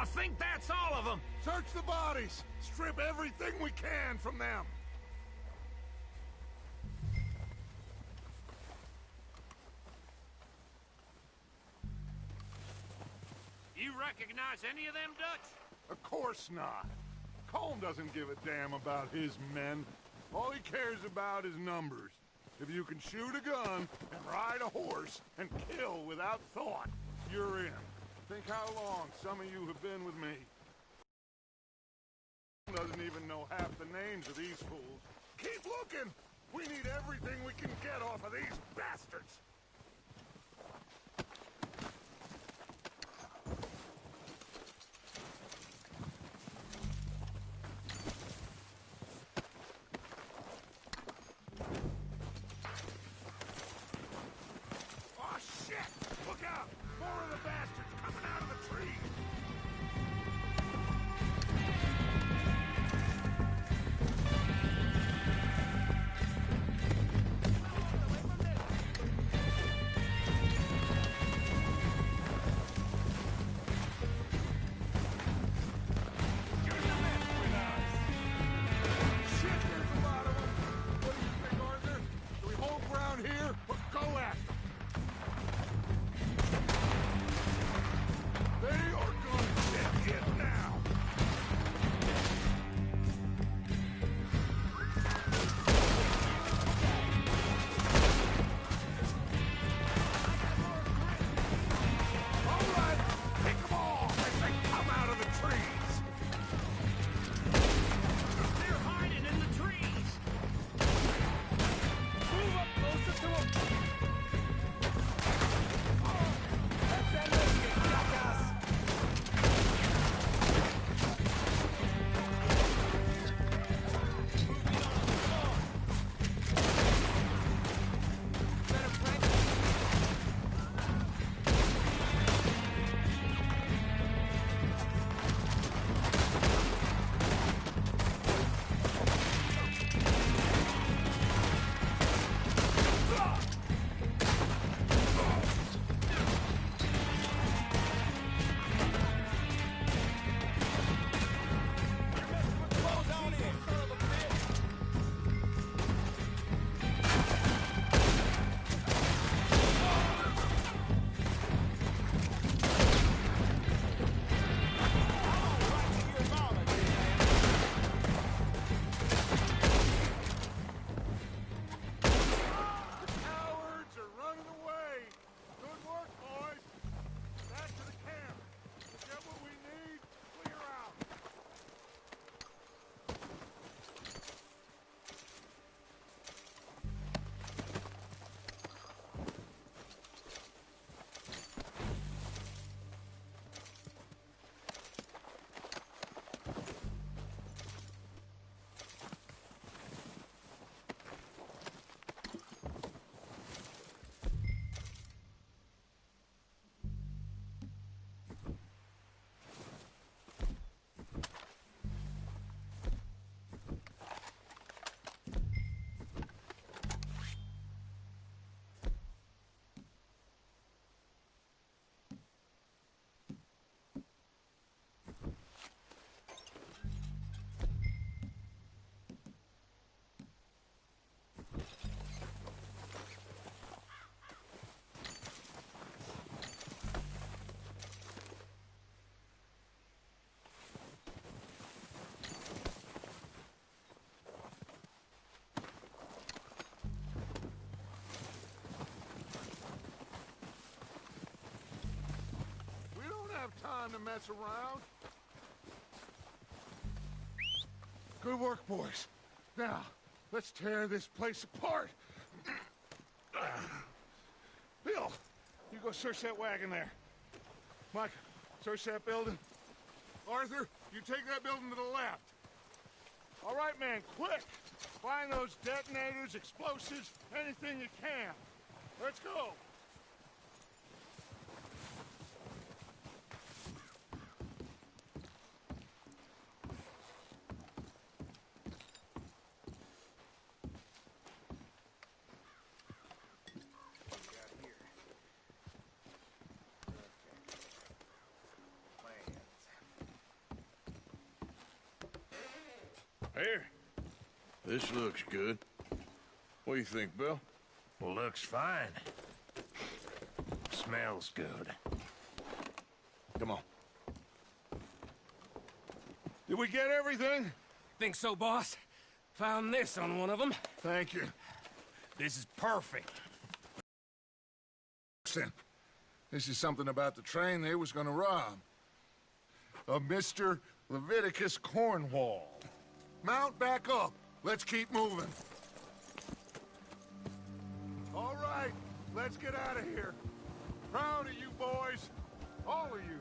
think that's all of them. Search the bodies. Strip everything we can from them. You recognize any of them, Dutch? Of course not. Colm doesn't give a damn about his men. All he cares about is numbers. If you can shoot a gun and ride a horse and kill without thought, you're in. Think how long some of you have been with me. Doesn't even know half the names of these fools. Keep looking! We need everything we can get off of these bastards! Oh shit! Look out! More of the bastards coming out of the trees! Time to mess around. Good work, boys. Now, let's tear this place apart. Bill, you go search that wagon there. Mike, search that building. Arthur, you take that building to the left. All right, man, quick. Find those detonators, explosives, anything you can. Let's go. Here. This looks good. What do you think, Bill? Looks fine. Smells good. Come on. Did we get everything? Think so, boss? Found this on one of them. Thank you. This is perfect. Listen, this is something about the train they was gonna rob. Of Mr. Leviticus Cornwall. Mount back up. Let's keep moving. All right, let's get out of here. Proud of you boys. All of you.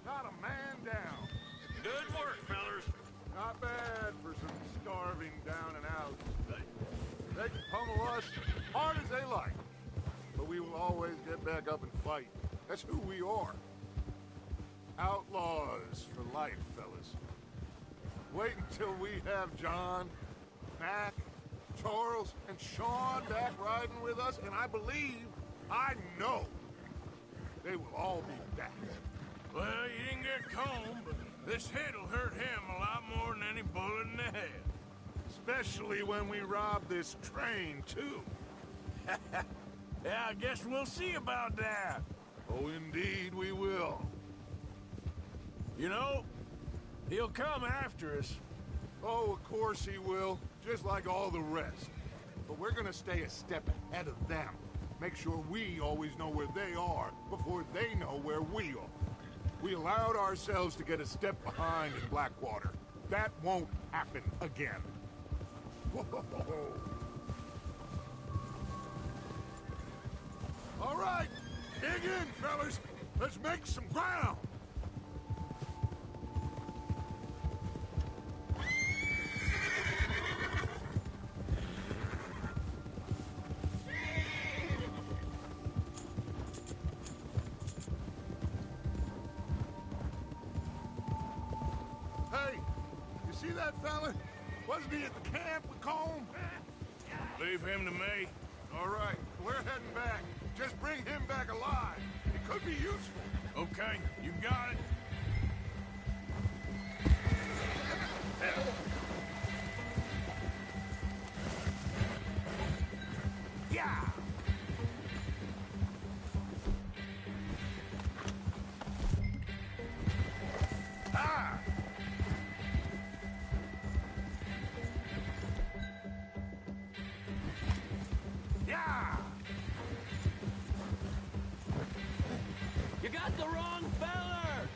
Not a man down. Good work, fellers. Not bad for some starving down and out. They can pummel us hard as they like. But we will always get back up and fight. That's who we are. Outlaws for life, fellas. Wait until we have John, Mac, Charles, and Sean back riding with us, and I know, they will all be back. Well, you didn't get Combe, but this hit'll hurt him a lot more than any bullet in the head. Especially when we rob this train, too. Yeah, I guess we'll see about that. Oh, indeed we will. You know, he'll come after us. Oh, of course he will, just like all the rest. But we're gonna stay a step ahead of them. Make sure we always know where they are before they know where we are. We allowed ourselves to get a step behind in Blackwater. That won't happen again. All right, dig in, fellas. Let's make some ground. Hey, you see that fella? Wasn't he at the camp with Combe? Leave him to me. All right, we're heading back. Just bring him back alive. It could be useful. Okay, you got it. Yeah! Ah! Yeah! You got the wrong feller!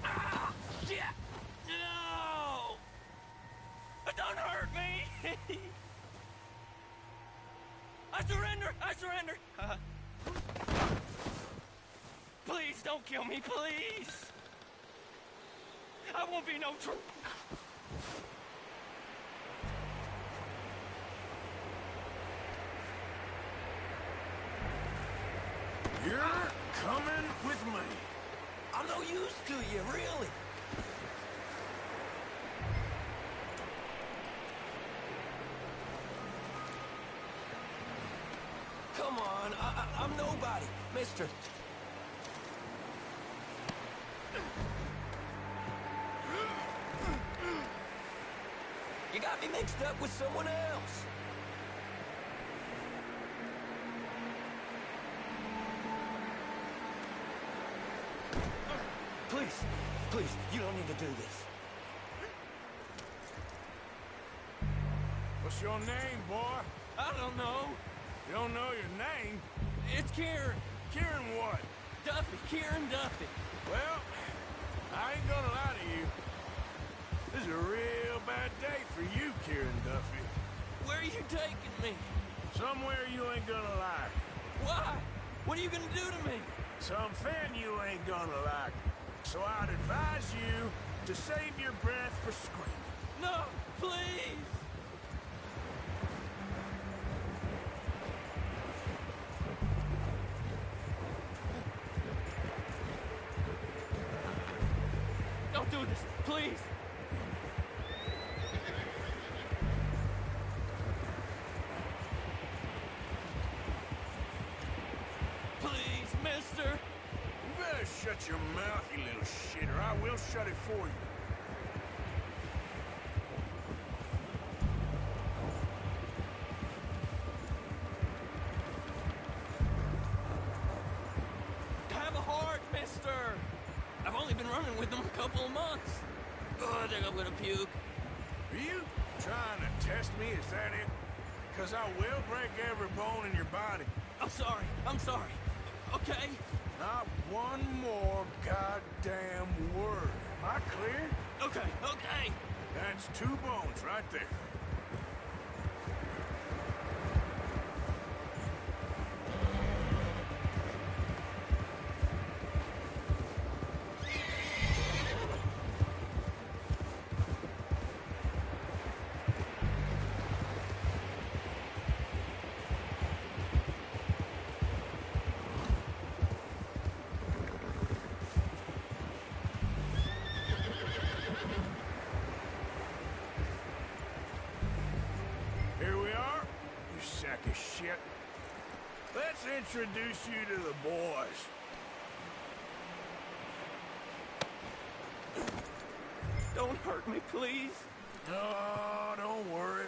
Ah! Shit! No! Don't hurt me! I surrender! I surrender! Please don't kill me, please! I won't be no You're coming with me. I'm no use to you, really. Come on, I'm nobody, mister. You got me mixed up with someone else. Please, you don't need to do this. What's your name, boy? I don't know. You don't know your name? It's Kieran. Kieran what? Duffy, Kieran Duffy. Well, I ain't gonna lie to you. This is a real bad day for you, Kieran Duffy. Where are you taking me? Somewhere you ain't gonna like. Why? What are you gonna do to me? Something you ain't gonna like. So I'd advise you to save your breath for screaming. No, please! Don't do this, please! Please! mister! You better shut your mouth, you little shit, or I will shut it for you. Have a heart, mister! I've only been running with them a couple of months. Oh, I think I'm gonna puke. Are you trying to test me? Is that it? Because I will break every bone in your body. I'm sorry. Okay? Not one more goddamn word. Am I clear? Okay. That's 2 bones right there. Here we are, you sack of shit. Let's introduce you to the boys. Don't hurt me, please. Oh, don't worry.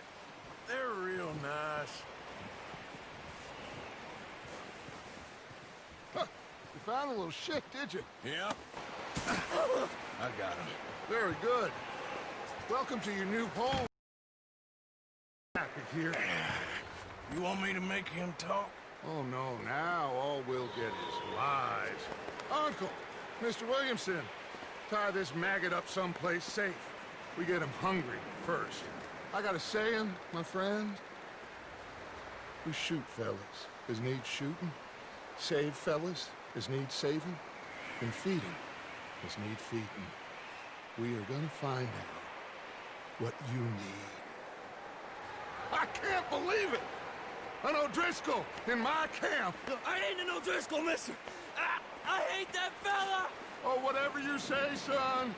They're real nice. Huh. You found a little shit, did you? Yeah. I got him. Very good. Welcome to your new home. Happy here. You want me to make him talk? Oh, no, now all we'll get is lies. Uncle, Mr. Williamson, tie this maggot up someplace safe. We get him hungry first. I got a saying, my friend. We shoot fellas as need shooting, save fellas as need saving, and feed 'em as need feeding. We are gonna find out what you need. I can't believe it! An O'Driscoll in my camp! I ain't an O'Driscoll, mister! I hate that fella! Oh, whatever you say, son.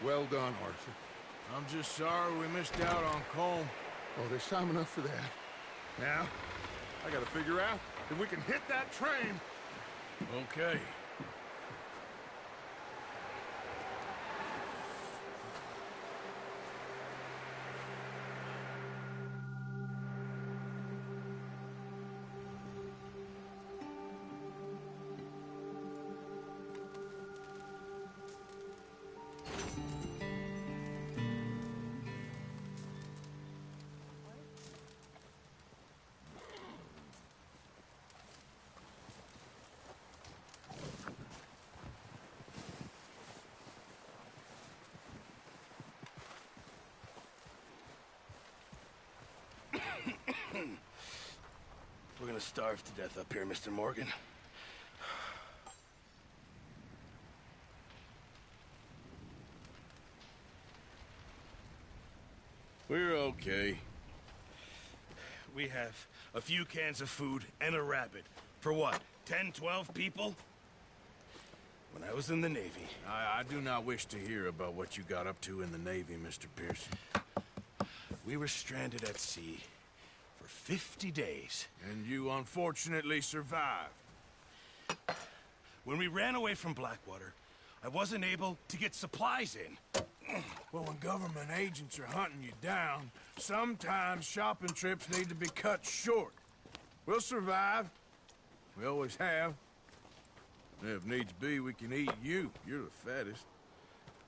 Well done, Arthur. I'm just sorry we missed out on Colm. Oh, there's time enough for that. Now, I gotta figure out if we can hit that train. Okay. We're gonna starve to death up here, Mr. Morgan. We're okay. We have a few cans of food and a rabbit. For what, 10, 12 people? When I was in the Navy... I do not wish to hear about what you got up to in the Navy, Mr. Pearson. We were stranded at sea for 50 days. And you unfortunately survived. When we ran away from Blackwater, I wasn't able to get supplies in. Well, when government agents are hunting you down, sometimes shopping trips need to be cut short. We'll survive. We always have. If needs be, we can eat you. You're the fattest.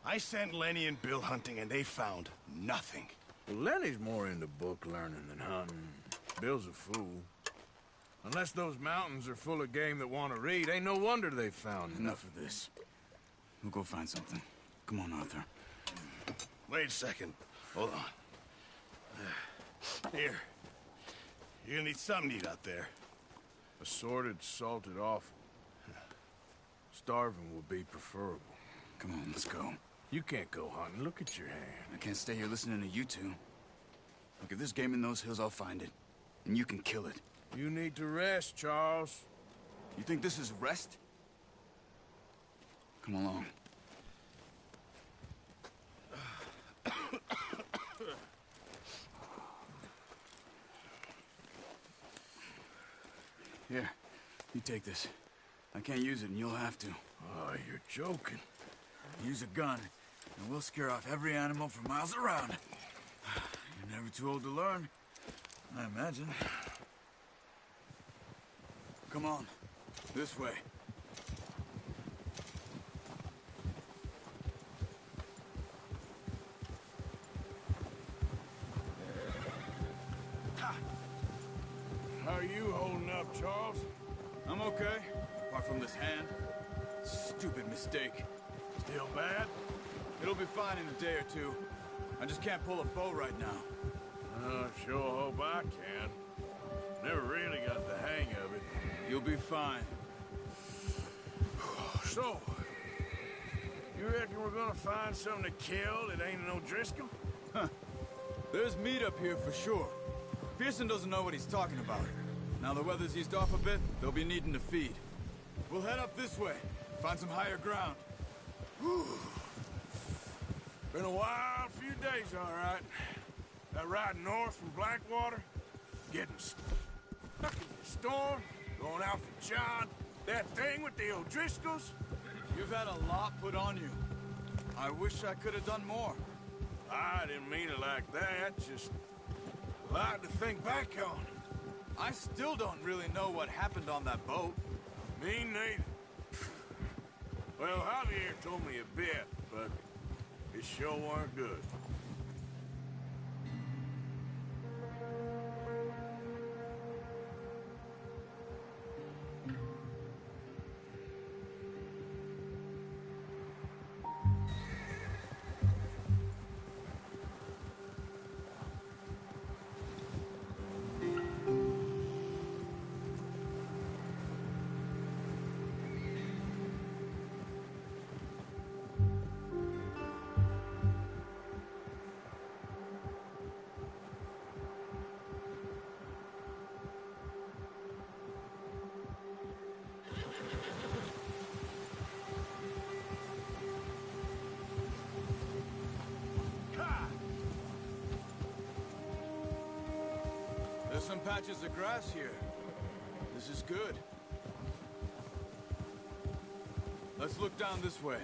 I sent Lenny and Bill hunting, and they found nothing. Well, Lenny's more into book learning than hunting. Bill's a fool. Unless those mountains are full of game that want to read, ain't no wonder they found Enough of this. We'll go find something. Come on, Arthur. Wait a second. Hold on. Here. You're gonna need something to eat out there. Assorted, salted offal. Starving will be preferable. Come on, let's go. You can't go hunting. Look at your hand. I can't stay here listening to you two. Look, if there's game in those hills, I'll find it. And you can kill it. You need to rest, Charles. You think this is rest? Come along. Here, you take this. I can't use it, and you'll have to. Oh, you're joking. Use a gun, and we'll scare off every animal for miles around. You're never too old to learn, I imagine. Come on, this way. How are you holding up, Charles? I'm okay, apart from this hand. Stupid mistake. Still bad? It'll be fine in a day or two. I just can't pull a bow right now. I sure hope I can. Never really got the hang of it. You'll be fine. So, you reckon we're gonna find something to kill that ain't no Driscoll? Huh. There's meat up here for sure. Pearson doesn't know what he's talking about. Now the weather's eased off a bit, they'll be needing to feed. We'll head up this way, find some higher ground. Whew. Been a wild few days, all right. That ride north from Blackwater, getting stuck in the storm, going out for John, that thing with the O'Driscolls. You've had a lot put on you. I wish I could have done more. I didn't mean it like that, just a lot to think back on. I still don't really know what happened on that boat. Me neither. Well, Javier told me a bit, but it sure weren't good. There's some patches of grass here. This is good. Let's look down this way.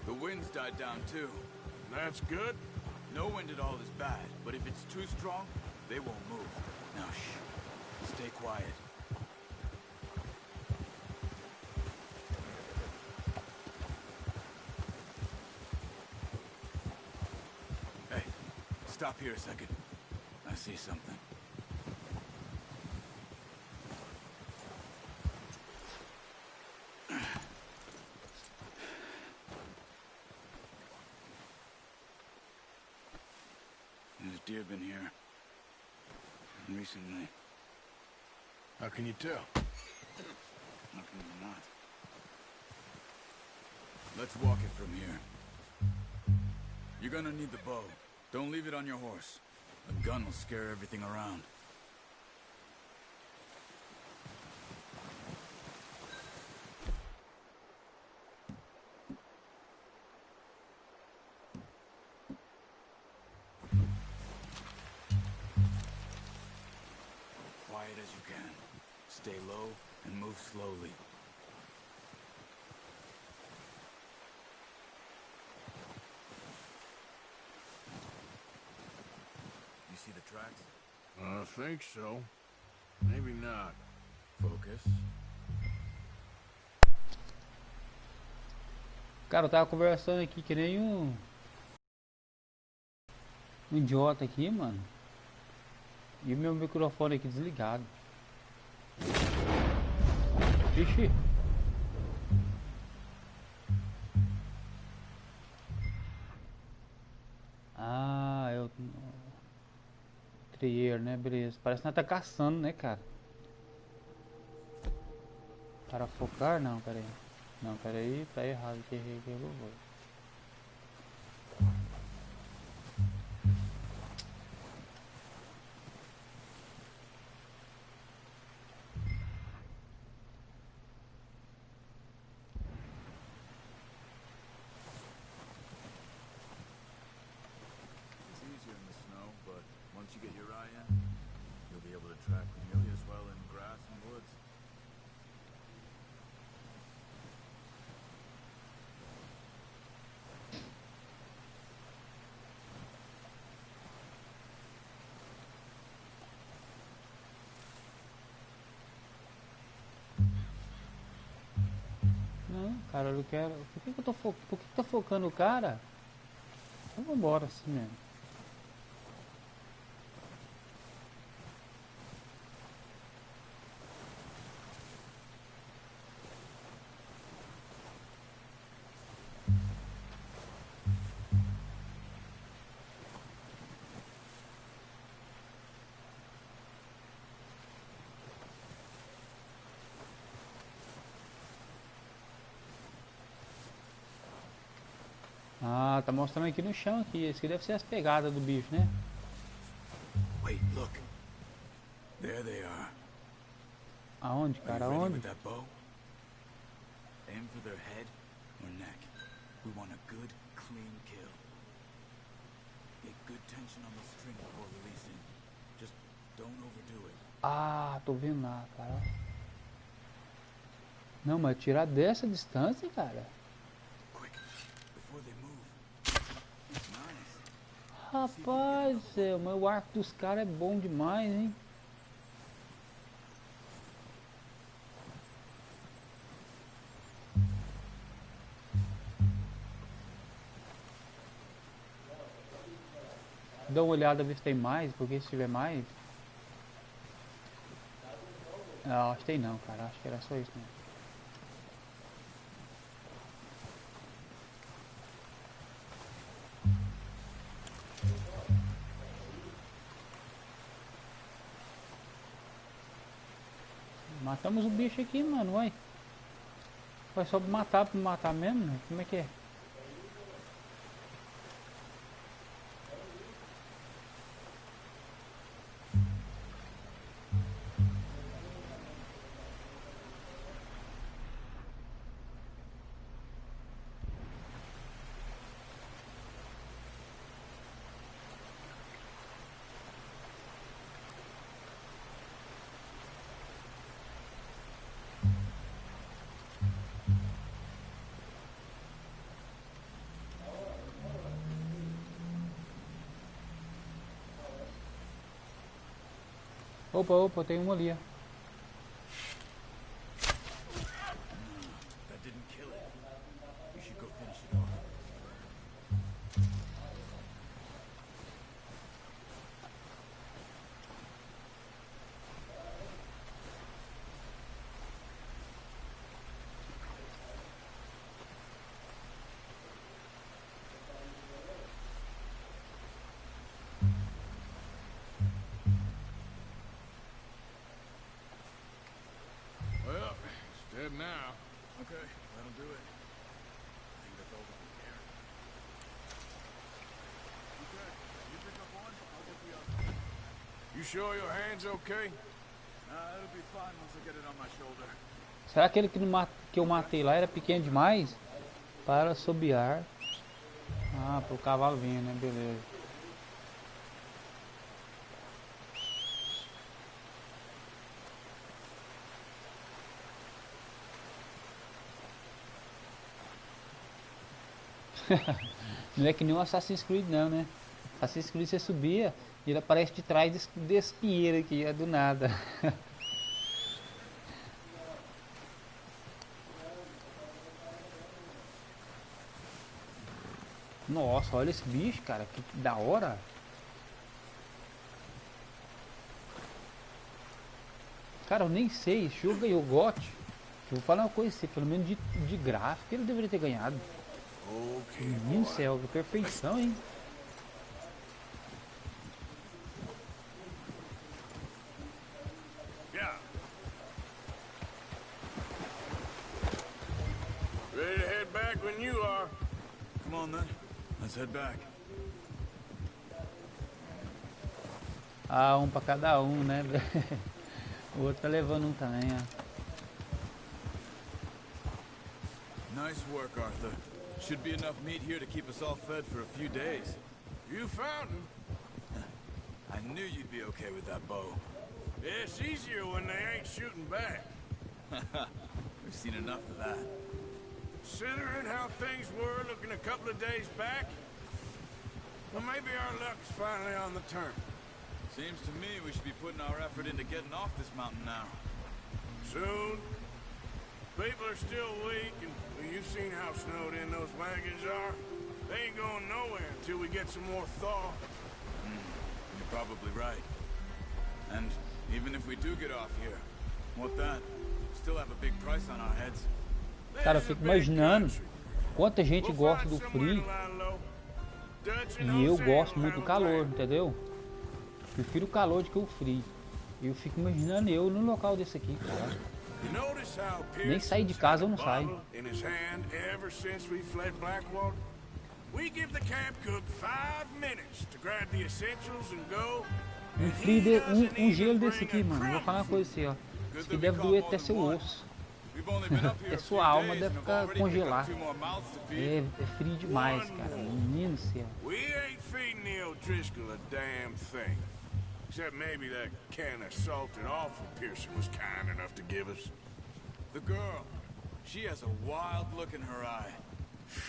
The wind's died down too. That's good. No wind at all is bad, but if it's too strong, they won't move. Now shh. Stay quiet. Hey, stop here a second. I see something. There's deer been here recently. How can you tell? How can you not? Let's walk it from here. You're gonna need the bow. Don't leave it on your horse. A gun will scare everything around. Quiet as you can. Stay low and move slowly. You see the tracks? I think so. Maybe not. Focus. Cara, eu tava conversando aqui que nem um idiota aqui, mano. E o meu microfone aqui desligado. Vixe. Ah, eu... Trier, né? Beleza. Parece que nós tá caçando, né, cara? Para focar? Não, pera aí. Não, pera aí. Tá errado. Que errei que eu vou. It's easier in the snow, but once you get your eye in, cara, eu não quero. Por que que tá focando o cara? Então vambora assim mesmo. Ah, tá mostrando aqui no chão aqui. Esse aqui deve ser as pegadas do bicho, né? Wait, look. There they are. Aonde, Are cara? you ready Aonde? with that bow? Aim for their head or neck. We want a good, clean kill. Get good tension on the string before releasing. Just don't overdo it. Ah, tô vendo lá, cara. Não, mas tirar dessa distância, cara. Quick, before they move. Nice. Rapaz, o arco dos caras é bom demais, hein? Dá uma olhada, ver se tem mais, porque se tiver mais... Ah, acho que tem não, cara. Acho que era só isso mesmo. Matamos o bicho aqui, mano, vai. Vai só matar pra matar mesmo, né? Como é que é? Opa, tem uma ali, ó. That didn't kill it. You should go finish it off. Well, it's dead now. Okay, that'll do it. I think that's all we can hear. Okay, you pick up one, I'll get the other. You sure your hand's okay? It'll be fine once I get it on my shoulder. Será que aquele que eu matei lá era pequeno demais? Para assobiar. Ah, pro cavalo vir, né? Beleza. Não é que nem um Assassin's Creed não, né? Assassin's Creed você subia e ele aparece de trás desse pinheiro aqui, é do nada. Nossa, olha esse bicho, cara, que da hora. Cara, eu nem sei, se o jogo ganhou GOT, eu vou falar uma coisa assim, pelo menos de gráfico ele deveria ter ganhado. Okay, Menino do céu, que perfeição, hein? Yeah. Ready to head back when you are. Come on then, let's head back. Ah, um pra cada um, né? O outro tá levando um também, ó. Nice work, Arthur. Should be enough meat here to keep us all fed for a few days. You found him. I knew you'd be okay with that bow. It's easier when they ain't shooting back. We've seen enough of that. Considering how things were looking a couple of days back, well, maybe our luck's finally on the turn. Seems to me we should be putting our effort into getting off this mountain now. Soon. People are still weak and Well, you've seen how snowed in those wagons are. They ain't going nowhere until we get some more thaw. You're probably right. And even if we do get off here, what then? Still have a big price on our heads. Cara, eu fico imaginando quanta gente gosta do frio e eu gosto muito do calor, entendeu? Prefiro o calor do que o frio. E eu fico imaginando eu no local desse aqui, cara. Nem sair de casa eu não saio. Um frio um gelo desse aqui, mano. Vou falar uma coisa assim, ó. Isso aqui deve doer até seu osso. Até sua alma deve ficar congelar. É frio demais, cara. Menino do céu. Except maybe that can of salted offal Pearson was kind enough to give us. The girl. She has a wild look in her eye.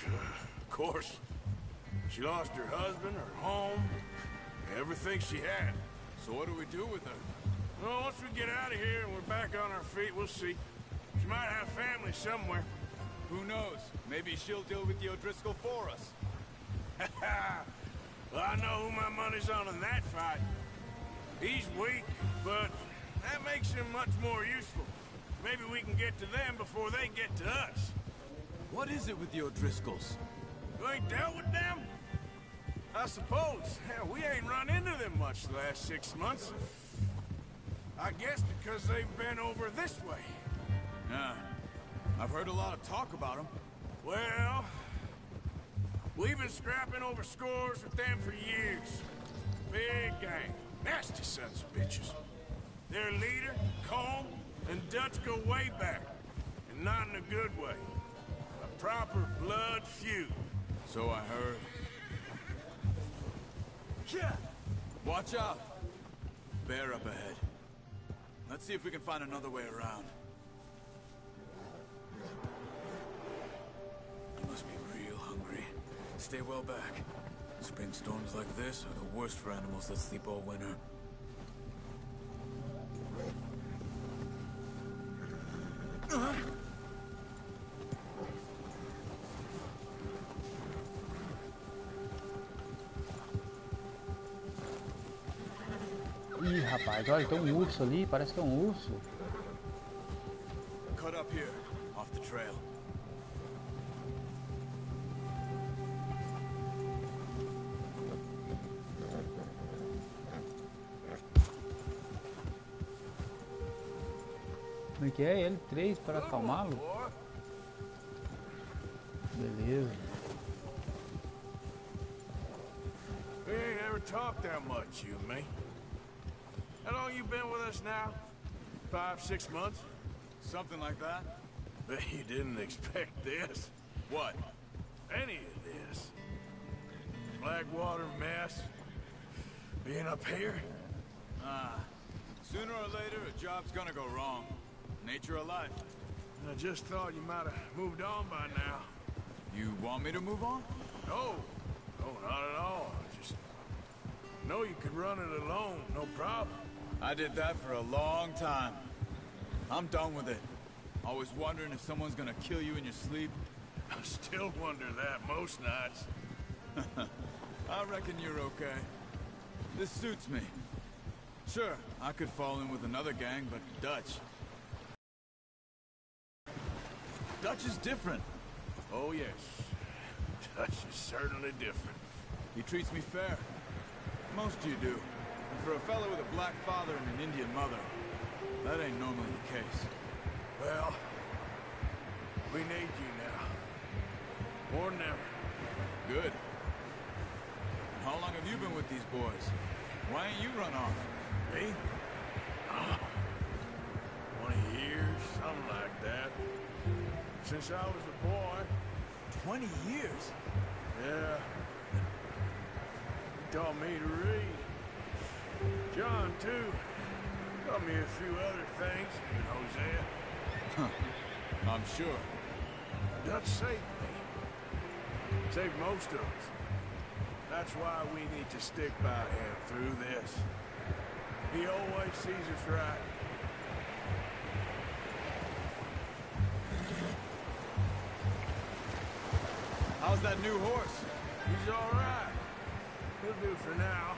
Of course. She lost her husband, her home, everything she had. So what do we do with her? Well, once we get out of here and we're back on our feet, we'll see. She might have family somewhere. Who knows? Maybe she'll deal with the O'Driscoll for us. Well, I know who my money's on in that fight. He's weak, but that makes him much more useful. Maybe we can get to them before they get to us. What is it with the O'Driscolls? You ain't dealt with them? I suppose. Hell, we ain't run into them much the last 6 months. I guess because they've been over this way. Yeah. I've heard a lot of talk about them. Well, we've been scrapping over scores with them for years. Big gang. Nasty sons of bitches. Their leader, Colm, and Dutch go way back. And not in a good way. A proper blood feud. So I heard. Yeah! Watch out! Bear up ahead. Let's see if we can find another way around. I must be real hungry. Stay well back. Spring storms like this are the worst for animals that sleep all winter. Ih, rapaz, olha, tem um urso ali, parece que é um urso. Cut up here, off the trail. Como é que é? L3 para acalmá-lo? Beleza. We ain't ever talked that much, you and me. How long you been with us now? 5, 6 months? Something like that? Bet you didn't expect this. What? Any of this. Blackwater mess. Being up here. Sooner or later, a job's gonna go wrong. Nature of life. I just thought you might have moved on by now. You want me to move on? No. No, not at all. I just know you could run it alone, no problem. I did that for a long time. I'm done with it. Always wondering if someone's gonna kill you in your sleep. I still wonder that most nights. I reckon you're okay. This suits me. Sure, I could fall in with another gang, but Dutch is different. Oh, yes. Dutch is certainly different. He treats me fair. Most you do. And for a fellow with a black father and an Indian mother, that ain't normally the case. Well, we need you now. More than ever. Good. And how long have you been with these boys? Why ain't you run off? Me? 20 years, something like that. Since I was a boy. 20 years? Yeah. He taught me to read. John, too. Taught me a few other things. And Hosea. I'm sure. Dutch saved me. Saved most of us. That's why we need to stick by him through this. He always sees us right. How's that new horse? He's all right. He'll do for now.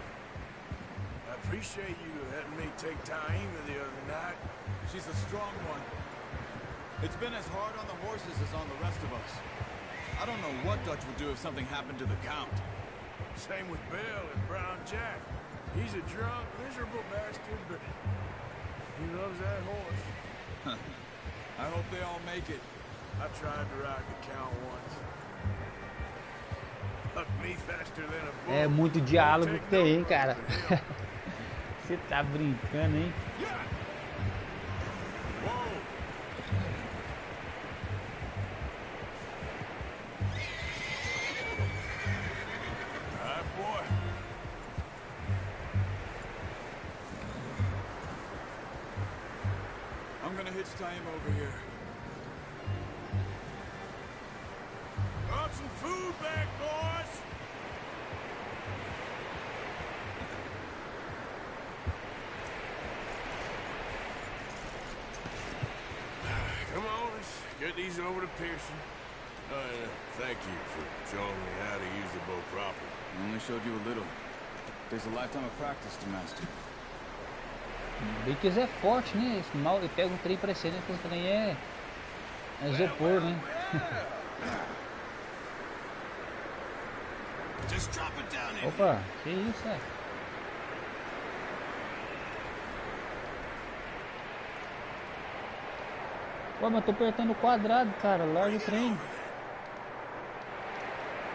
I appreciate you letting me take Taima the other night. She's a strong one. It's been as hard on the horses as on the rest of us. I don't know what Dutch would do if something happened to the Count. Same with Bill and Brown Jack. He's a drunk, miserable bastard, but he loves that horse. I hope they all make it. I tried to ride the Count once. Fucked me faster than a bull. É muito diálogo que tem, hein, cara. Você tá brincando, hein? I'm gonna hitch time over here. Brought some food back, boys! Come on, let's get these over to Pearson. Thank you for showing me how to use the bow properly. I only showed you a little. There's a lifetime of practice to master. Bakers é forte, né? Esse mal, ele pega um trem parecendo que esse trem é isopor, né? Just drop it down in. Opa, que isso, é? Pô, mas tô apertando o quadrado, cara. Larga o trem.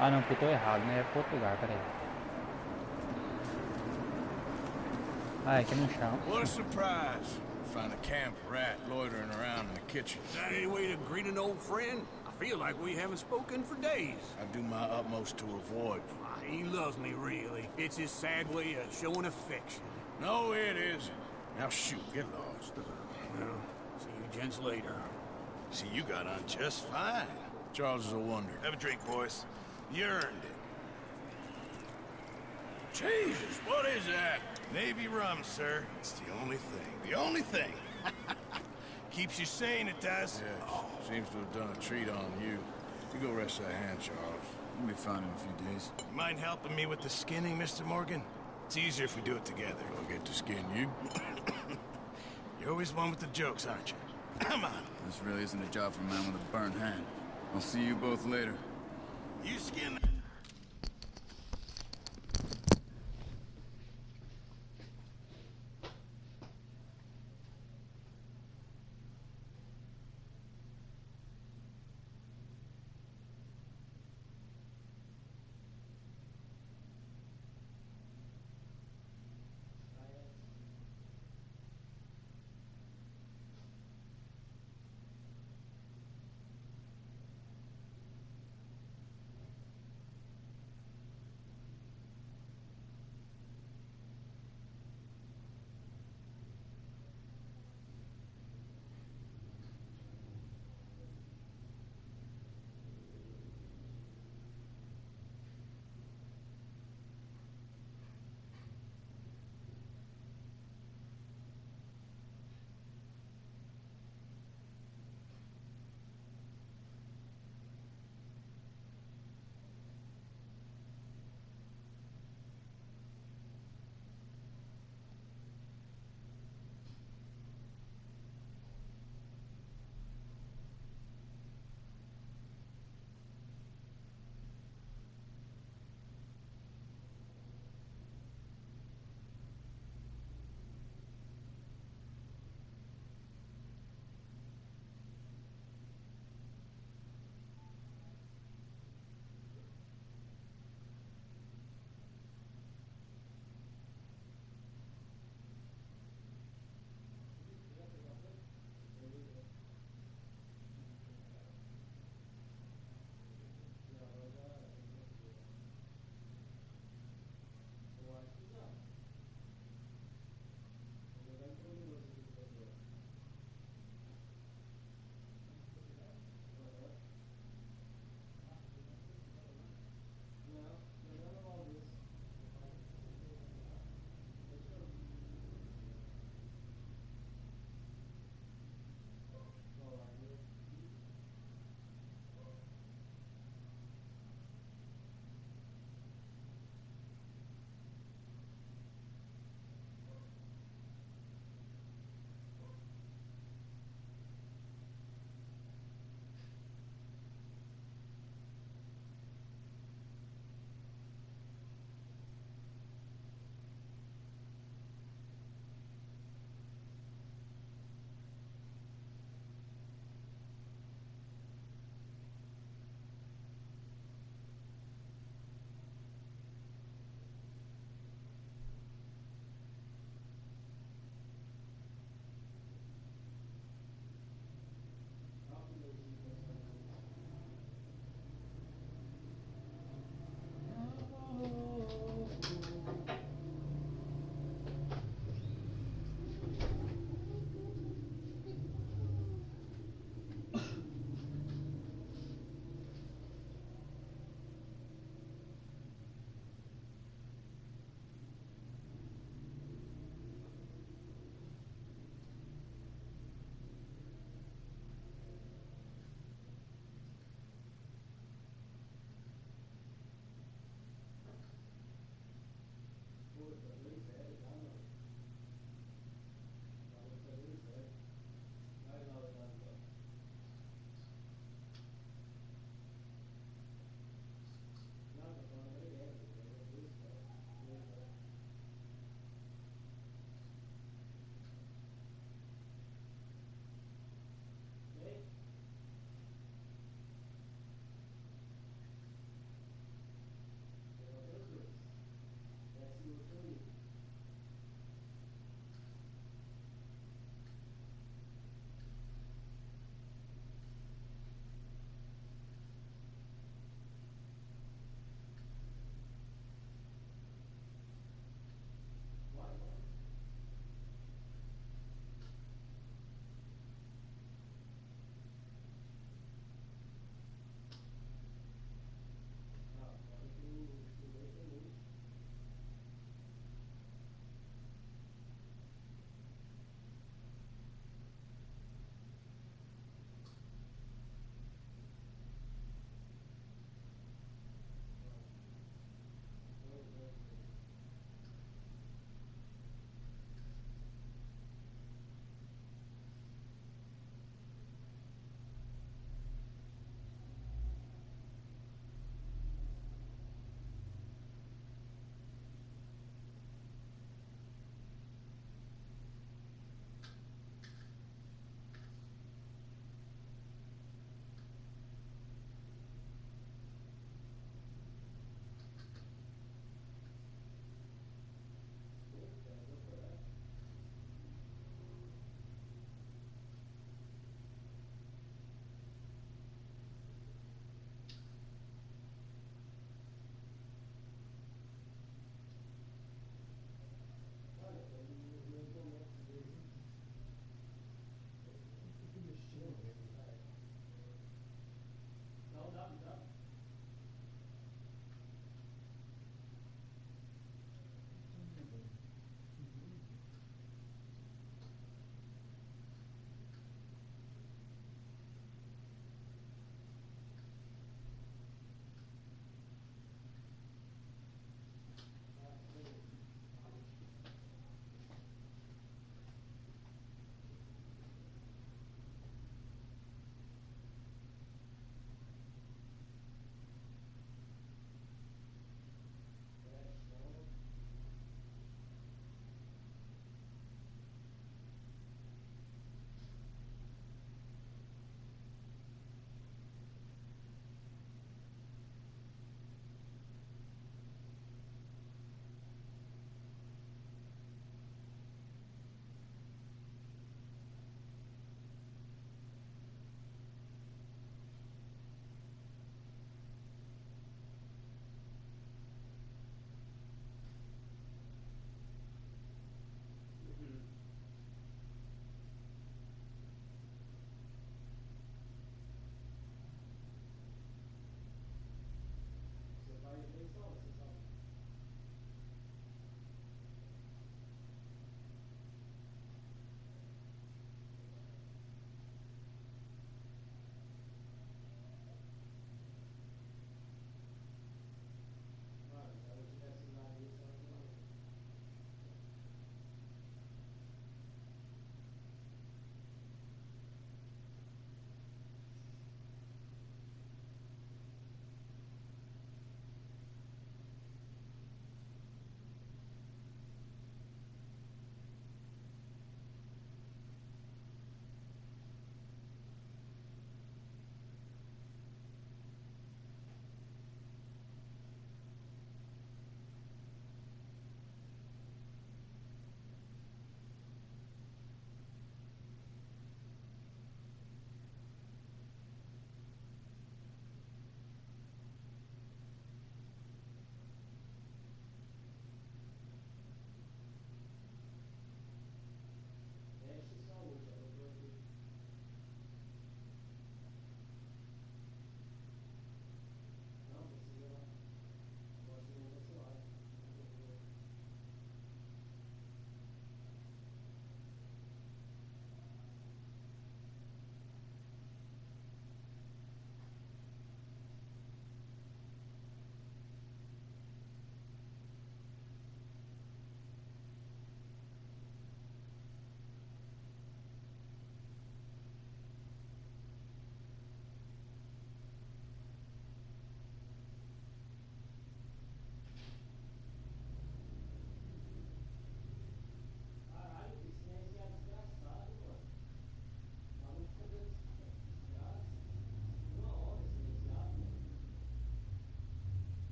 Ah, não, porque eu tô errado, né? É pro outro lugar, peraí. Ah, aqui no chão. What a surprise. Find a camp rat loitering around in the kitchen. Is that any way to greet an old friend? I feel like we haven't spoken for days. I do my utmost to avoid you. He loves me, really. It's his sad way of showing affection. No, it isn't. Now shoot, get lost. Well, see you gents later. See, you got on just fine. Charles is a wonder. Have a drink, boys. You earned it. Jesus, what is that? Navy rum, sir. It's the only thing. The only thing. Keeps you sane, it does. Yes, seems to have done a treat on you. You go rest that hand, Charles. We'll be fine in a few days. You mind helping me with the skinning, Mr. Morgan? It's easier if we do it together. I'll get to skin you. You're always one with the jokes, aren't you? Come on. This really isn't a job for a man with a burned hand. I'll see you both later. You skin.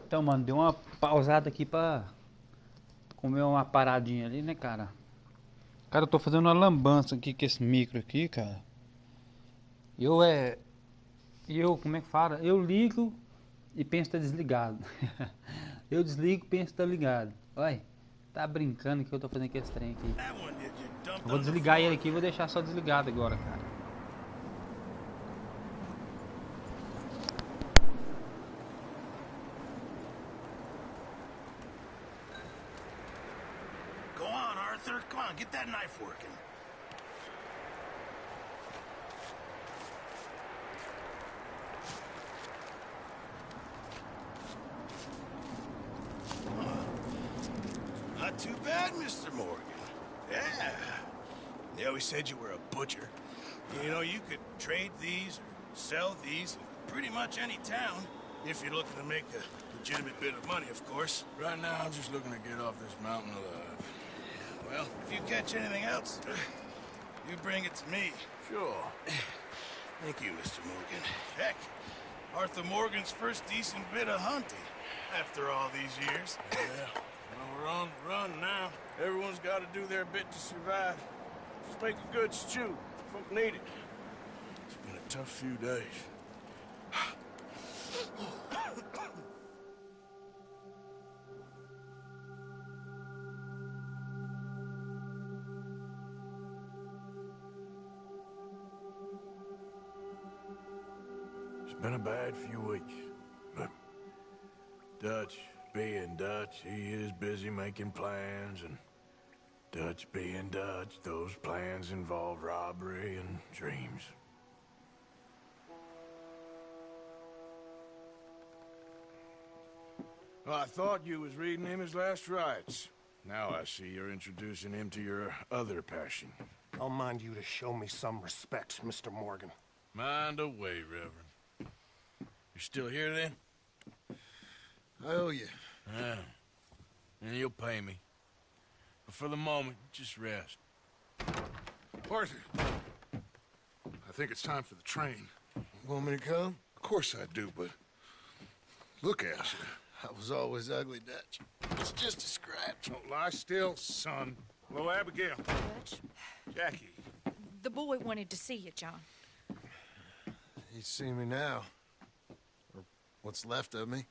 Então, mano, deu uma pausada aqui pra comer uma paradinha ali, né, cara? Cara, eu tô fazendo uma lambança aqui com esse micro aqui, cara. Como é que fala? Eu ligo e penso que tá desligado. Eu desligo e penso que tá ligado. Olha, tá brincando que eu tô fazendo esse trem aqui. Eu vou desligar ele aqui e vou deixar só desligado agora, cara. Go on, Arthur. Come on, get that knife working. Not too bad, Mr. Morgan. Yeah. They always said you were a butcher. You know, you could trade these or sell these in pretty much any town. If you're looking to make a legitimate bit of money, of course. Right now, I'm just looking to get off this mountain alive. Well, if you catch anything else, you bring it to me. Sure. Thank you, Mr. Morgan. Heck, Arthur Morgan's first decent bit of hunting after all these years. Yeah. Well, we're on the run now. Everyone's got to do their bit to survive. Just make a good stew. Folk need it. It's been a tough few days. It's been a bad few weeks, but Dutch being Dutch, he is busy making plans, and Dutch being Dutch, those plans involve robbery and dreams. Well, I thought you was reading him his last rites. Now I see you're introducing him to your other passion. I'll mind you to show me some respect, Mr. Morgan. Mind away, Reverend. You still here, then? I owe you. Yeah. And you'll pay me. But for the moment, just rest. Arthur, I think it's time for the train. Want me to come? Of course I do, but look at you. I was always ugly, Dutch. It's just a scratch. Don't lie still, son. Hello, Abigail. Dutch, Jackie. the boy wanted to see you, John. He's seen me now. Or what's left of me.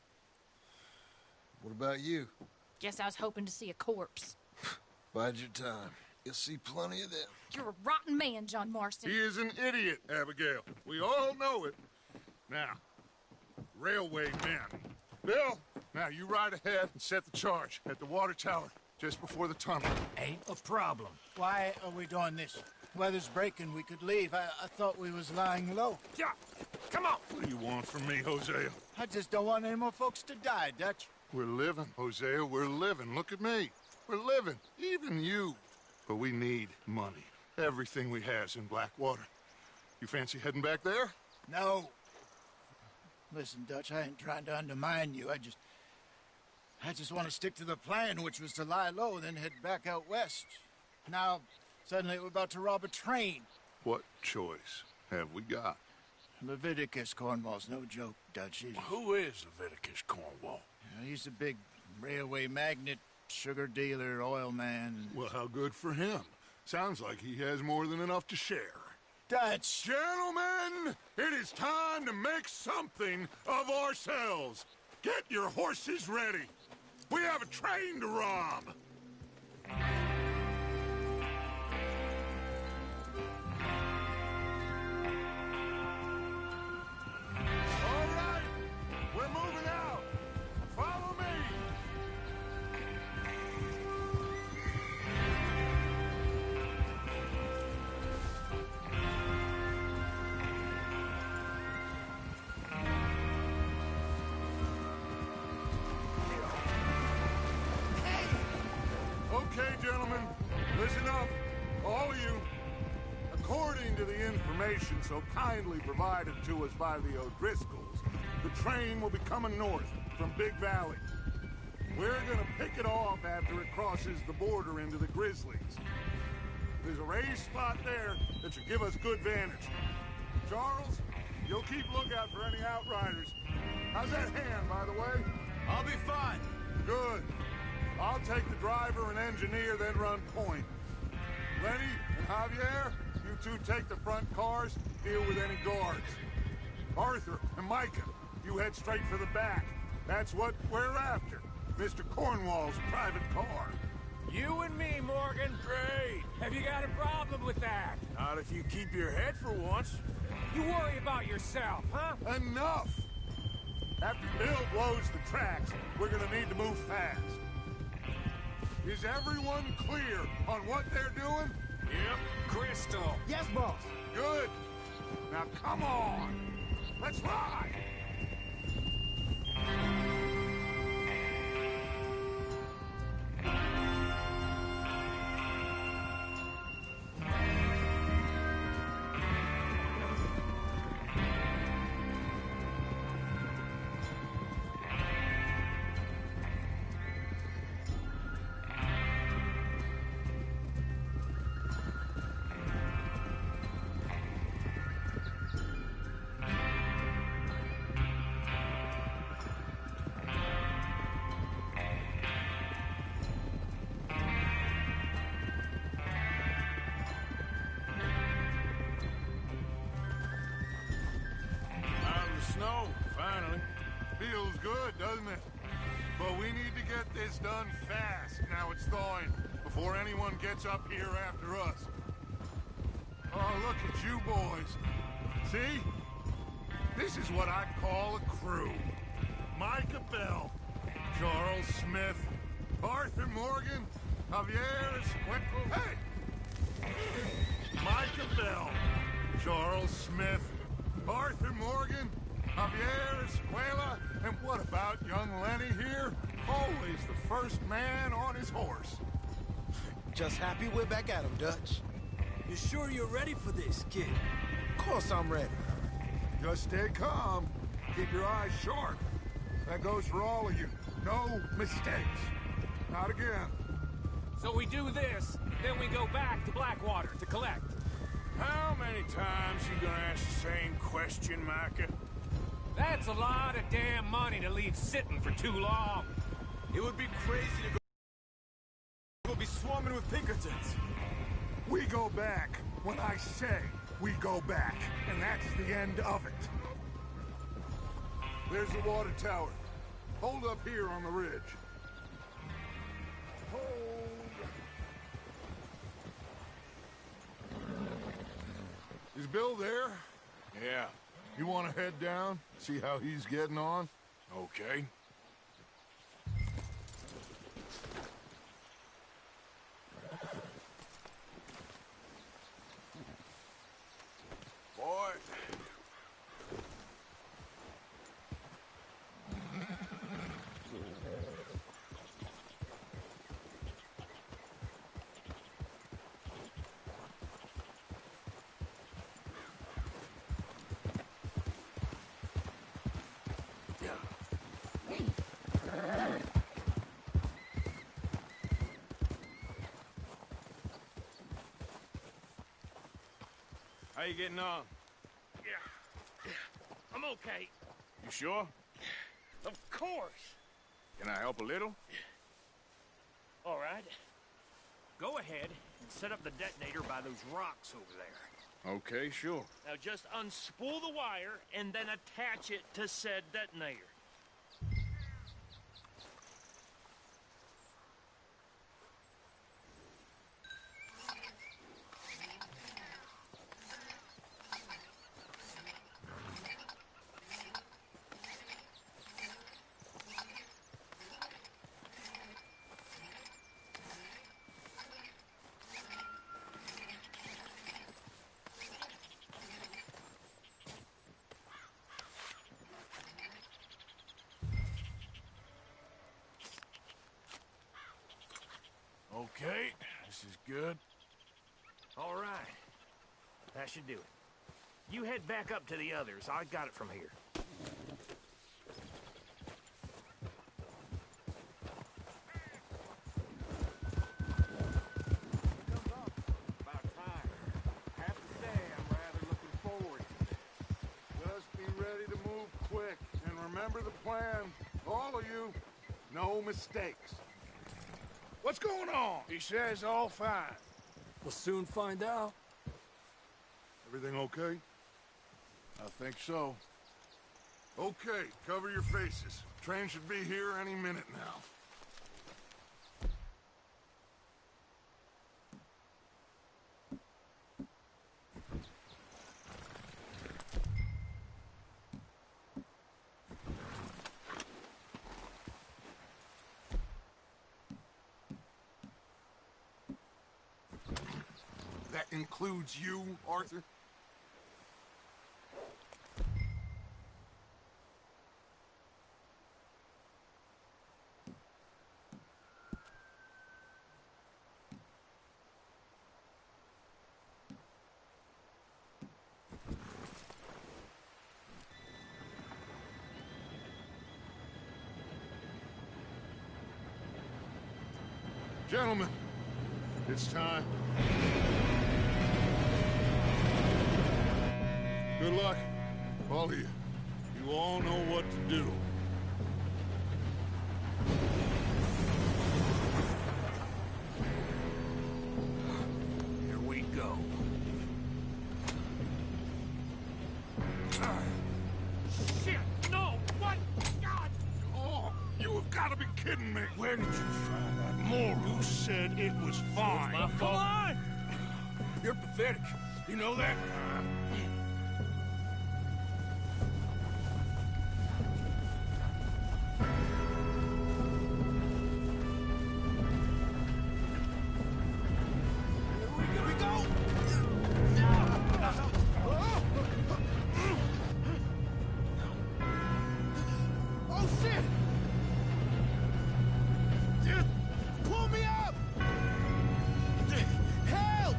What about you? Guess I was hoping to see a corpse. Bide your time. You'll see plenty of them. You're a rotten man, John Marston. He is an idiot, Abigail. We all know it. Now, railway men. Bill, now you ride ahead and set the charge at the water tower just before the tunnel. Ain't a problem. Why are we doing this? Weather's breaking, we could leave. I thought we was lying low. Yeah, come on. What do you want from me, Hosea? I just don't want any more folks to die, Dutch. We're living, Hosea, we're living. Look at me. We're living, even you. But we need money. Everything we has in Blackwater. You fancy heading back there? No. Listen, Dutch, I ain't trying to undermine you. I just want to stick to the plan, which was to lie low, then head back out west. Now, suddenly we're about to rob a train. What choice have we got? Leviticus Cornwall's no joke, Dutch. Who is Leviticus Cornwall? He's a big railway magnate, sugar dealer, oil man. Well, how good for him. Sounds like he has more than enough to share. Dutch! Gentlemen, it is time to make something of ourselves. Get your horses ready. We have a train to rob. All right, we're moving out. Follow me. Okay, gentlemen, listen up, all of you. According to the information so kindly provided to us by the O'Driscolls, the train will be coming north from Big Valley. We're gonna pick it off after it crosses the border into the Grizzlies. There's a raised spot there that should give us good vantage. Charles, you'll keep lookout for any outriders. How's that hand, by the way? I'll be fine. Good. I'll take the driver and engineer, then run point. Lenny and Javier, you two take the front cars, deal with any guards. Arthur and Micah, you head straight for the back. That's what we're after. Mr. Cornwall's private car. You and me, Morgan. Great. Have you got a problem with that? Not if you keep your head for once. You worry about yourself, huh? Enough! After Bill blows the tracks, we're gonna need to move fast. Is everyone clear on what they're doing? Yep, Crystal. Yes, boss. Good. Now come on. Let's ride. Snow, finally. Feels good, doesn't it? But we need to get this done fast, now it's thawing, before anyone gets up here after us. Oh, look at you boys. See? This is what I call a crew. Micah Bell, Charles Smith, Arthur Morgan, Javier Escuela. Hey! Micah Bell, Charles Smith, Arthur Morgan, Javier Escuela, and what about young Lenny here? Always the first man on his horse. Just happy we're back at him, Dutch. You sure you're ready for this, kid? Of course I'm ready. Just stay calm. Keep your eyes sharp. That goes for all of you. No mistakes. Not again. So we do this, then we go back to Blackwater to collect. How many times you gonna ask the same question, Micah? That's a lot of damn money to leave sitting for too long. It would be crazy to go be swarming with Pinkertons. We go back when I say we go back, and that's the end of it. There's the water tower. Hold up here on the ridge. Hold. Is Bill there? Yeah. You want to head down, see how he's getting on? Okay. How you getting on? Yeah. I'm okay. You sure? Of course. Can I help a little? All right. Go ahead and set up the detonator by those rocks over there. Okay, sure. Now just unspool the wire and then attach it to said detonator. Okay, this is good. All right. That should do it. You head back up to the others. I got it from here. About time. I have to say, I'm rather looking forward to this. Just be ready to move quick, and remember the plan. All of you, no mistakes. What's going on? He says all fine. We'll soon find out. Everything okay? I think so. Okay, cover your faces. Train should be here any minute now. That includes you, Arthur? Gentlemen, it's time. Good luck, all of you. You all know what to do. Here we go. Shit! No! What? God! Oh, you have got to be kidding me. Where did you find that More who said it was fine. My fault. Come on! You're pathetic. You know that? Here we go! Oh, shit! Pull me up! Help!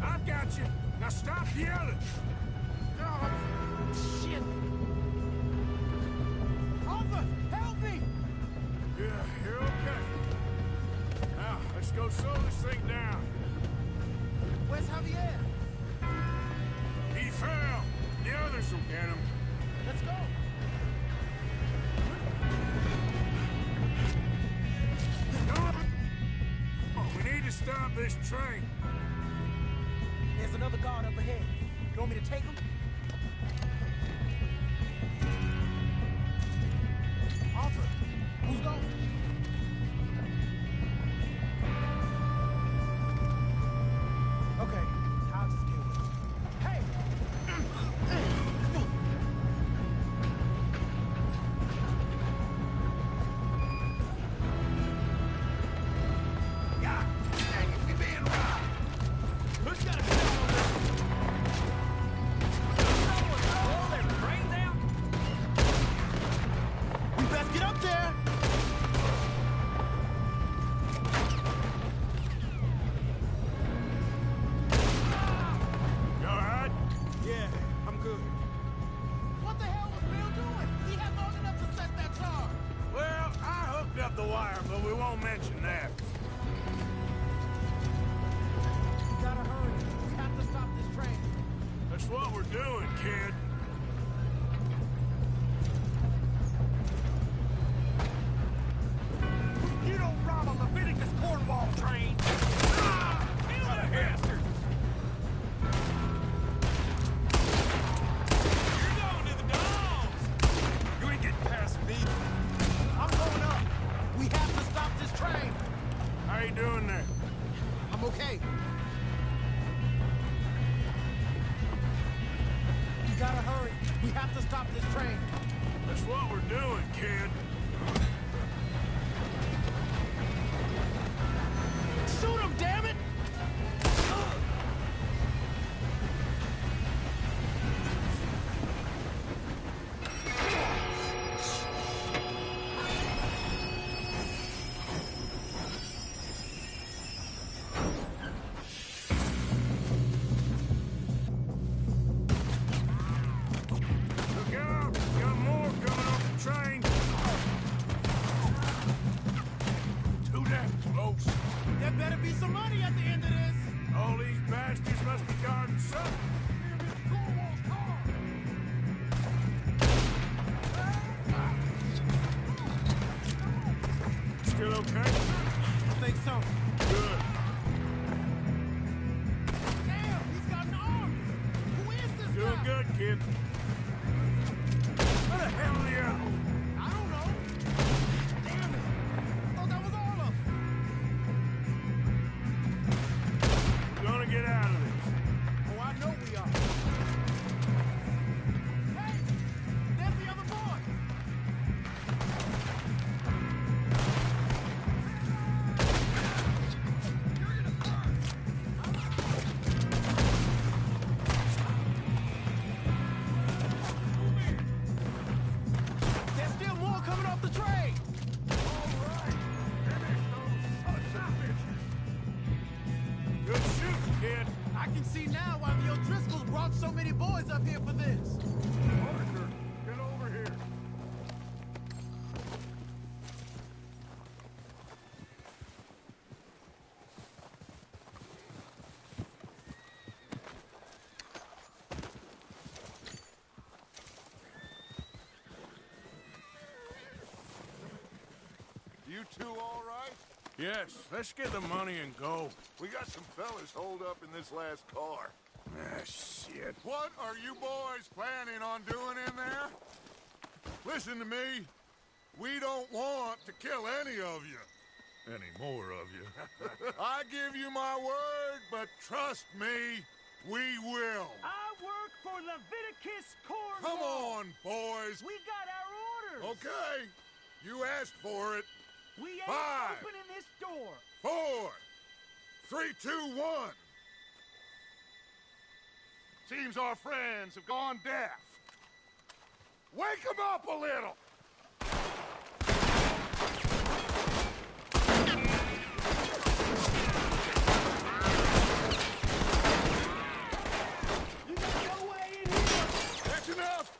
I've got you. Now stop yelling. Oh, shit! Arthur, help me! Yeah, you're okay. Now, let's go slow this thing down. Where's Javier? He fell. The others will get him. Let's go! Oh, we need to stop this train. There's another guard up ahead. You want me to take him? Arthur, who's going? Okay, I'll just deal with it. Hey! God dang it, we being robbed. Who's got a gun on this? Someone blow their brains out? We best get up there! mention that. You gotta hurry. We have to stop this train. That's what we're doing, kid. You don't rob a Leviticus cornwall train! Ah! Kill that bastard! You're going to the dogs! You ain't getting past me. I'm going up. We have to stop this train. How you doing there? I'm okay. You gotta hurry. We have to stop this train. That's what we're doing, kid. Shoot him, damn it! Look out! Got more coming off the train. Too damn close. There better be some money at the end of this. All these bastards must be guarding something. Still okay? I think so. Good. Damn, he's got an arm. Who is this Doing guy? good, kid. Where the hell are the others? I don't know. Damn it. I thought that was all of them. We're gonna get out of this. Oh, I know we are. Hey, there's the other boy. There's still more coming off the train. Good shooting, kid. I can see now why the O'Driscolls brought so many boys up here for this. Parker, get over here. You two all right? Yes, let's get the money and go. We got some fellas holed up in this last car. Ah, shit. What are you boys planning on doing in there? Listen to me. We don't want to kill any of you. Any more of you. I give you my word, but trust me, we will. I work for Leviticus cornwall! Come on, boys. We got our orders! Okay. You asked for it. We ain't 5, opening this door! 4, 3, 2, 1. Seems our friends have gone deaf. Wake them up a little. You got no way in here! That's enough.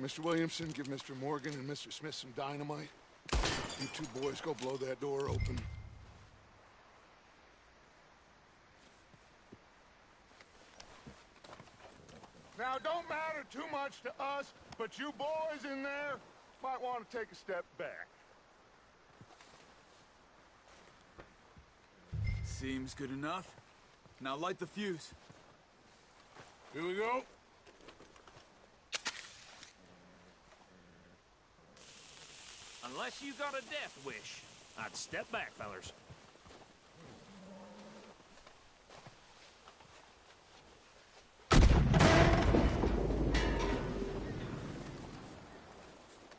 Mr. Williamson, give Mr. Morgan and Mr. Smith some dynamite. You two boys go blow that door open. Now, don't matter too much to us, but you boys in there might want to take a step back. Seems good enough. Now light the fuse. Here we go. Unless you got a death wish, I'd step back, fellers.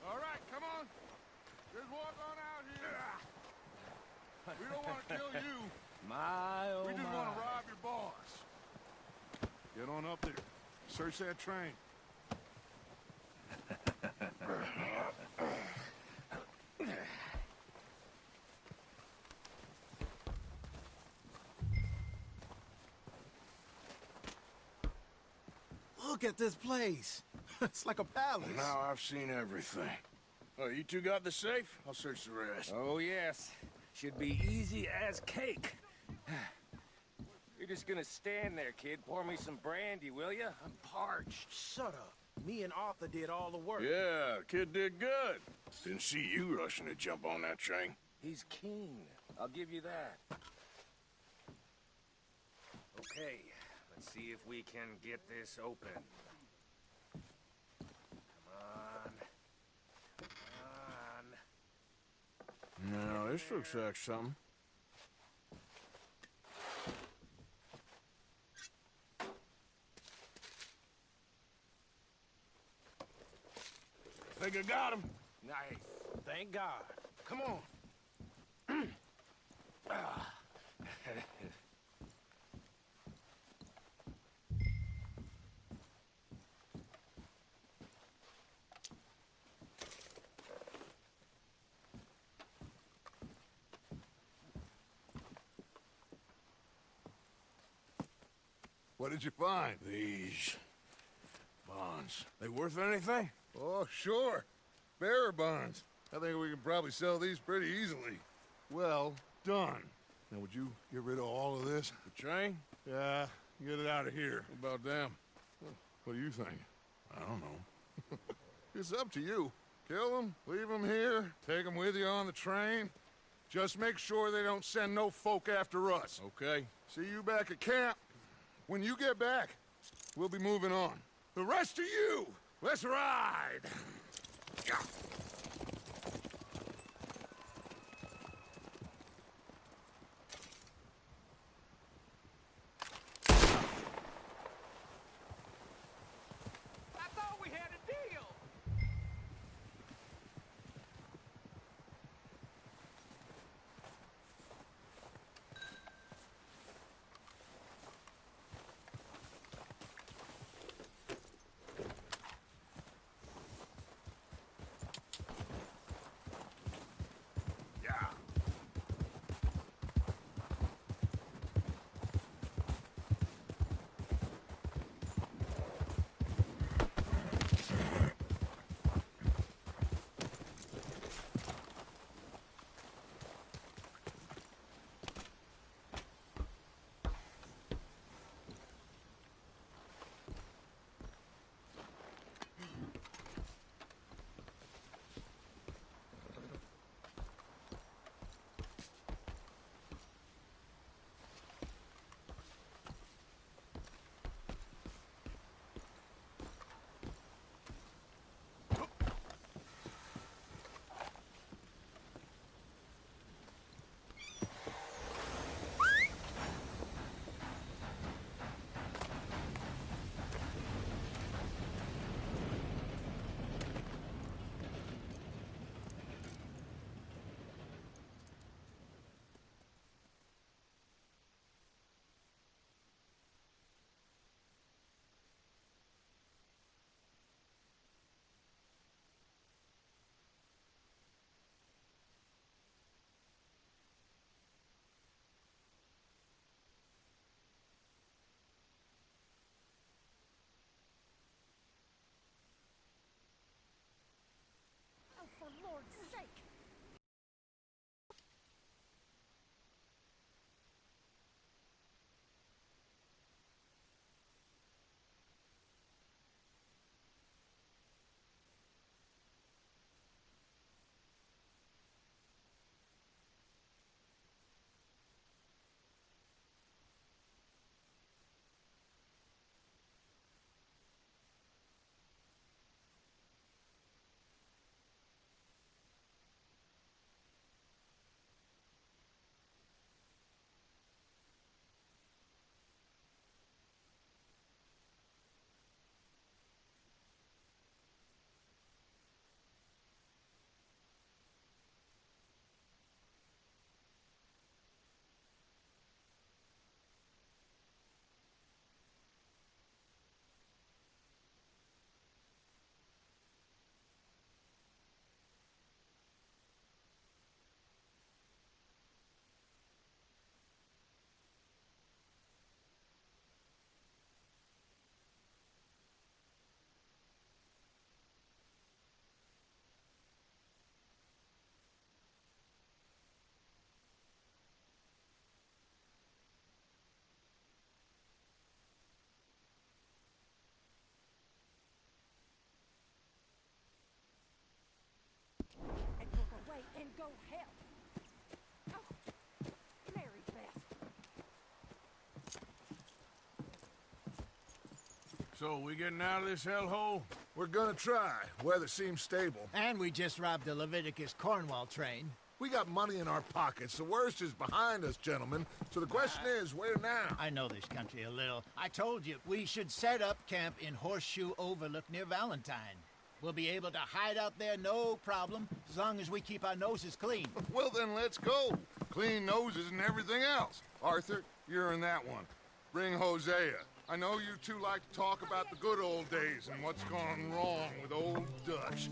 All right, come on. Just walk on out here. We don't want to kill you. My, oh We just my. want to rob your boss. Get on up there. Search that train. Look at this place. It's like a palace. Now I've seen everything. Oh, you two got the safe? I'll search the rest. Oh, yes. Should be easy as cake. You're just gonna stand there, kid. Pour me some brandy, will you? I'm parched. Shut up. Me and Arthur did all the work. Yeah, the kid did good. Didn't see you rushing to jump on that train. He's keen. I'll give you that. Okay, let's see if we can get this open. Come on. No, this looks like something. Think I got him. Nice. Thank God. Come on. What did you find? These bonds. They worth anything? Oh, sure. Bearer bonds. I think we can probably sell these pretty easily. Well done. Now, would you get rid of all of this? The train? Yeah, get it out of here. What about them? What do you think? I don't know. It's up to you. Kill them, leave them here, take them with you on the train. Just make sure they don't send no folk after us. Okay. See you back at camp. When you get back, we'll be moving on. The rest of you, let's ride! I thought we had a deal. So, we getting out of this hellhole? We're gonna try. Weather seems stable. And we just robbed the Leviticus Cornwall train. We got money in our pockets. The worst is behind us, gentlemen. So the question is, where now? I know this country a little. I told you, we should set up camp in Horseshoe Overlook near Valentine. We'll be able to hide out there, no problem, as long as we keep our noses clean. Well, then let's go. Clean noses and everything else. Arthur, you're in that one. Bring Hosea. I know you two like to talk about the good old days and what's gone wrong with old Dutch.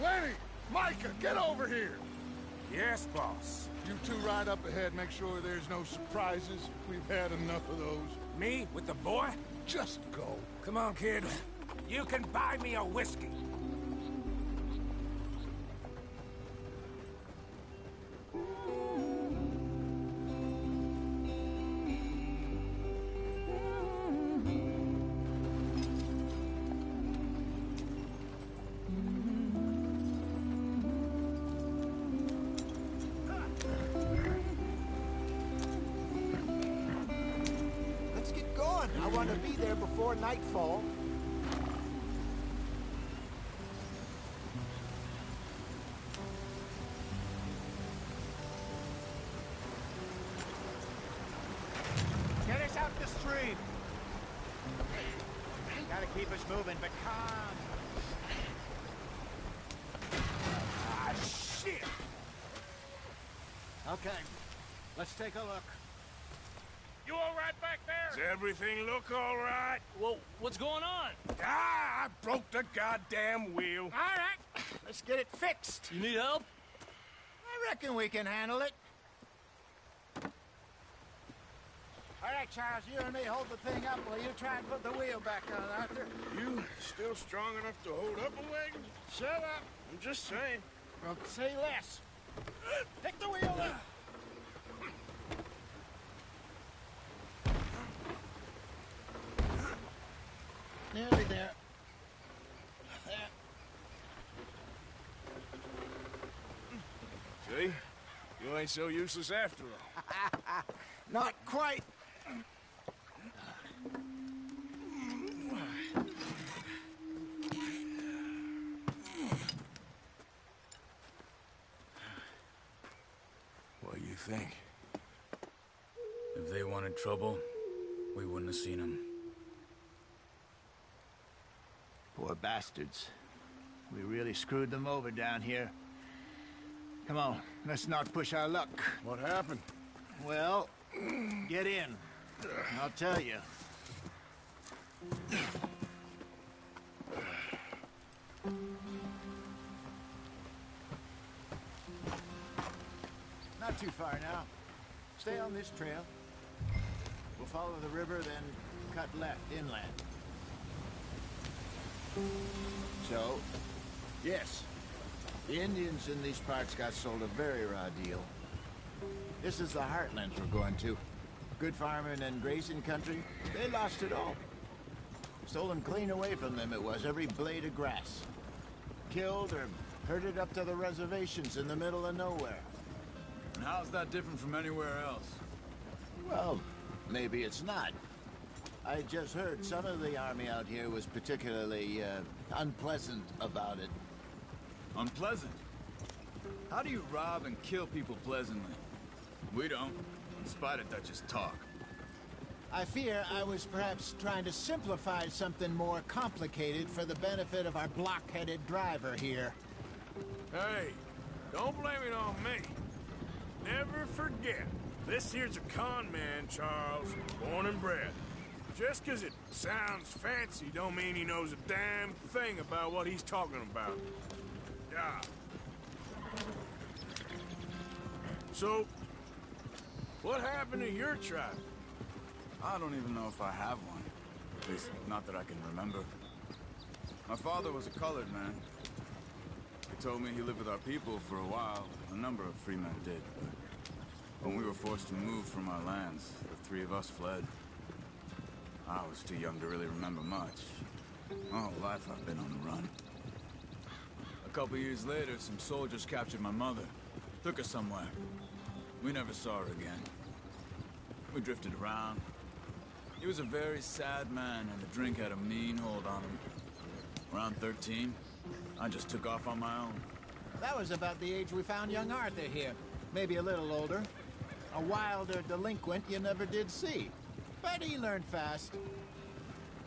Lenny! Micah, get over here! Yes, boss. You two ride up ahead, make sure there's no surprises. We've had enough of those. Me? With the boy? Just go. Come on, kid. You can buy me a whiskey. Let's get going. I want to be there before nightfall. Get us out the stream. Gotta keep us moving, but calm. Ah, shit! Okay, let's take a look. You all right back there? Does everything look all right? Well, what's going on? Ah, I broke the goddamn wheel. All right, let's get it fixed. You need help? I reckon we can handle it. All right, Charles, you and me hold the thing up while you try and put the wheel back on, Arthur. You still strong enough to hold up a wagon? Shut up. I'm just saying. Well, say less. Pick the wheel up. Nearly there. There. See? You ain't so useless after all. Not quite. What do you think? If they wanted trouble, we wouldn't have seen them. Poor bastards. We really screwed them over down here. Come on, let's not push our luck. What happened? Well, get in. I'll tell you. Not too far now. Stay on this trail. We'll follow the river, then cut left inland. So, yes, the Indians in these parts got sold a very raw deal. This is the heartlands we're going to. Good farming and grazing country, they lost it all. Stolen clean away from them it was, every blade of grass. Killed or herded up to the reservations in the middle of nowhere. And how's that different from anywhere else? Well, maybe it's not. I just heard some of the army out here was particularly, unpleasant about it. Unpleasant? How do you rob and kill people pleasantly? We don't. in spite of Dutch's talk. I fear I was perhaps trying to simplify something more complicated for the benefit of our block-headed driver here. Hey, don't blame it on me. Never forget, this here's a con man, Charles, born and bred. Just 'cause it sounds fancy don't mean he knows a damn thing about what he's talking about. Yeah. So, what happened to your tribe? I don't even know if I have one. At least, not that I can remember. My father was a colored man. He told me he lived with our people for a while. A number of free men did, but when we were forced to move from our lands, the three of us fled. I was too young to really remember much. My whole life I've been on the run. A couple years later, some soldiers captured my mother. Took her somewhere. We never saw her again. We drifted around. He was a very sad man, and the drink had a mean hold on him. Around 13, I just took off on my own. That was about the age we found young Arthur here. Maybe a little older. A wilder delinquent you never did see. But he learned fast.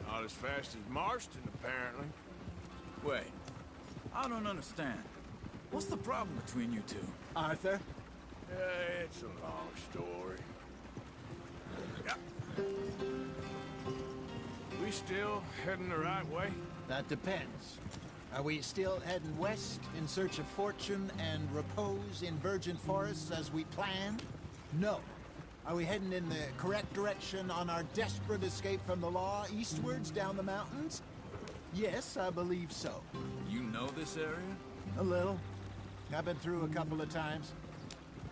Not as fast as Marston, apparently. Wait, I don't understand. What's the problem between you two? Arthur? It's a long story. Yeah. We still heading the right way? That depends. Are we still heading west in search of fortune and repose in virgin forests as we planned? No. Are we heading in the correct direction on our desperate escape from the law eastwards down the mountains? Yes, I believe so. You know this area? A little. I've been through a couple of times.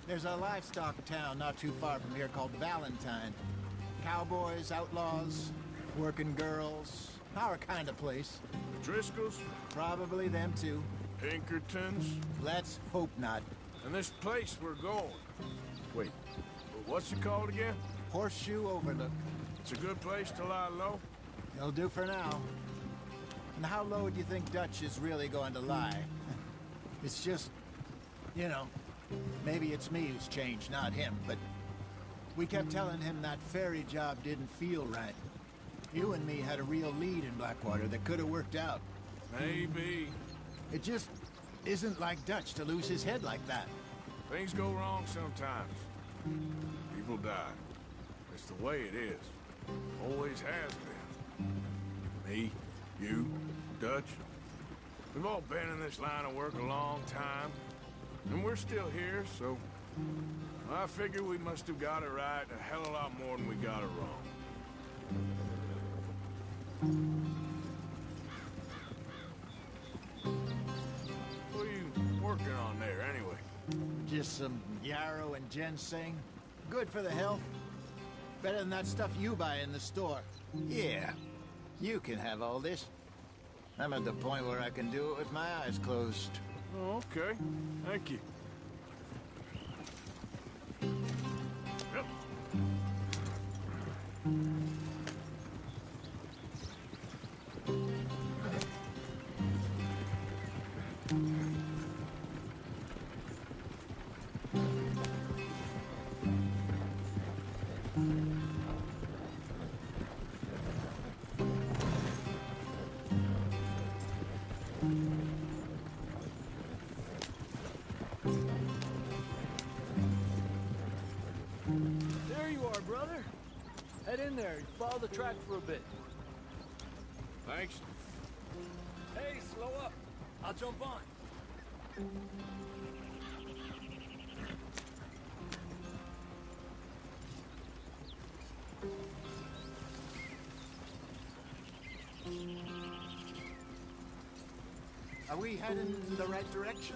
There's a livestock town not too far from here called Valentine. Cowboys, outlaws, working girls, our kind of place. Driscolls? Probably them too. Pinkertons? Let's hope not. And this place we're going. Wait, what's it called again? Horseshoe Overlook. It's a good place to lie low? It'll do for now. And how low do you think Dutch is really going to lie? It's just, you know, maybe it's me who's changed, not him, but we kept telling him that ferry job didn't feel right. You and me had a real lead in Blackwater that could have worked out. Maybe. It just isn't like Dutch to lose his head like that. Things go wrong sometimes. People die. It's the way it is. Always has been. Me, you, Dutch. We've all been in this line of work a long time. And we're still here, so I figure we must have got it right a hell of a lot more than we got it wrong. What are you working on there, anyway? Just some yarrow and ginseng. Good for the health. Better than that stuff you buy in the store. Yeah, you can have all this. I'm at the point where I can do it with my eyes closed. Oh, okay. Thank you. Yep. There you are, brother. Head in there and follow the track for a bit. Thanks. Hey, slow up. I'll jump on. Are we heading in the right direction?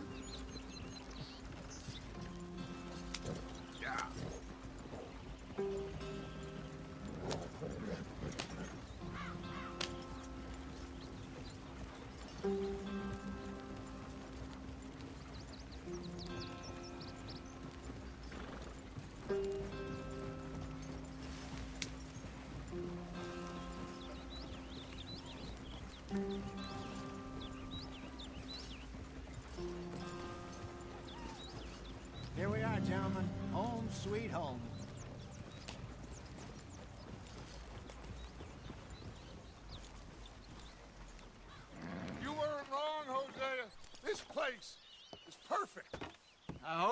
Yeah.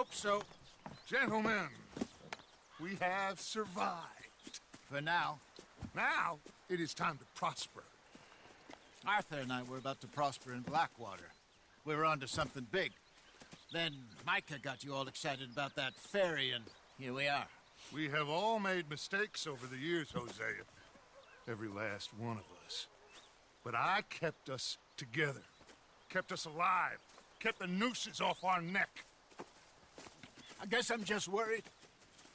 hope so. Gentlemen, we have survived. For now. Now, it is time to prosper. Arthur and I were about to prosper in Blackwater. We were onto something big. Then Micah got you all excited about that ferry, and here we are. We have all made mistakes over the years, Hosea. Every last one of us. But I kept us together. Kept us alive. Kept the nooses off our neck. I guess I'm just worried.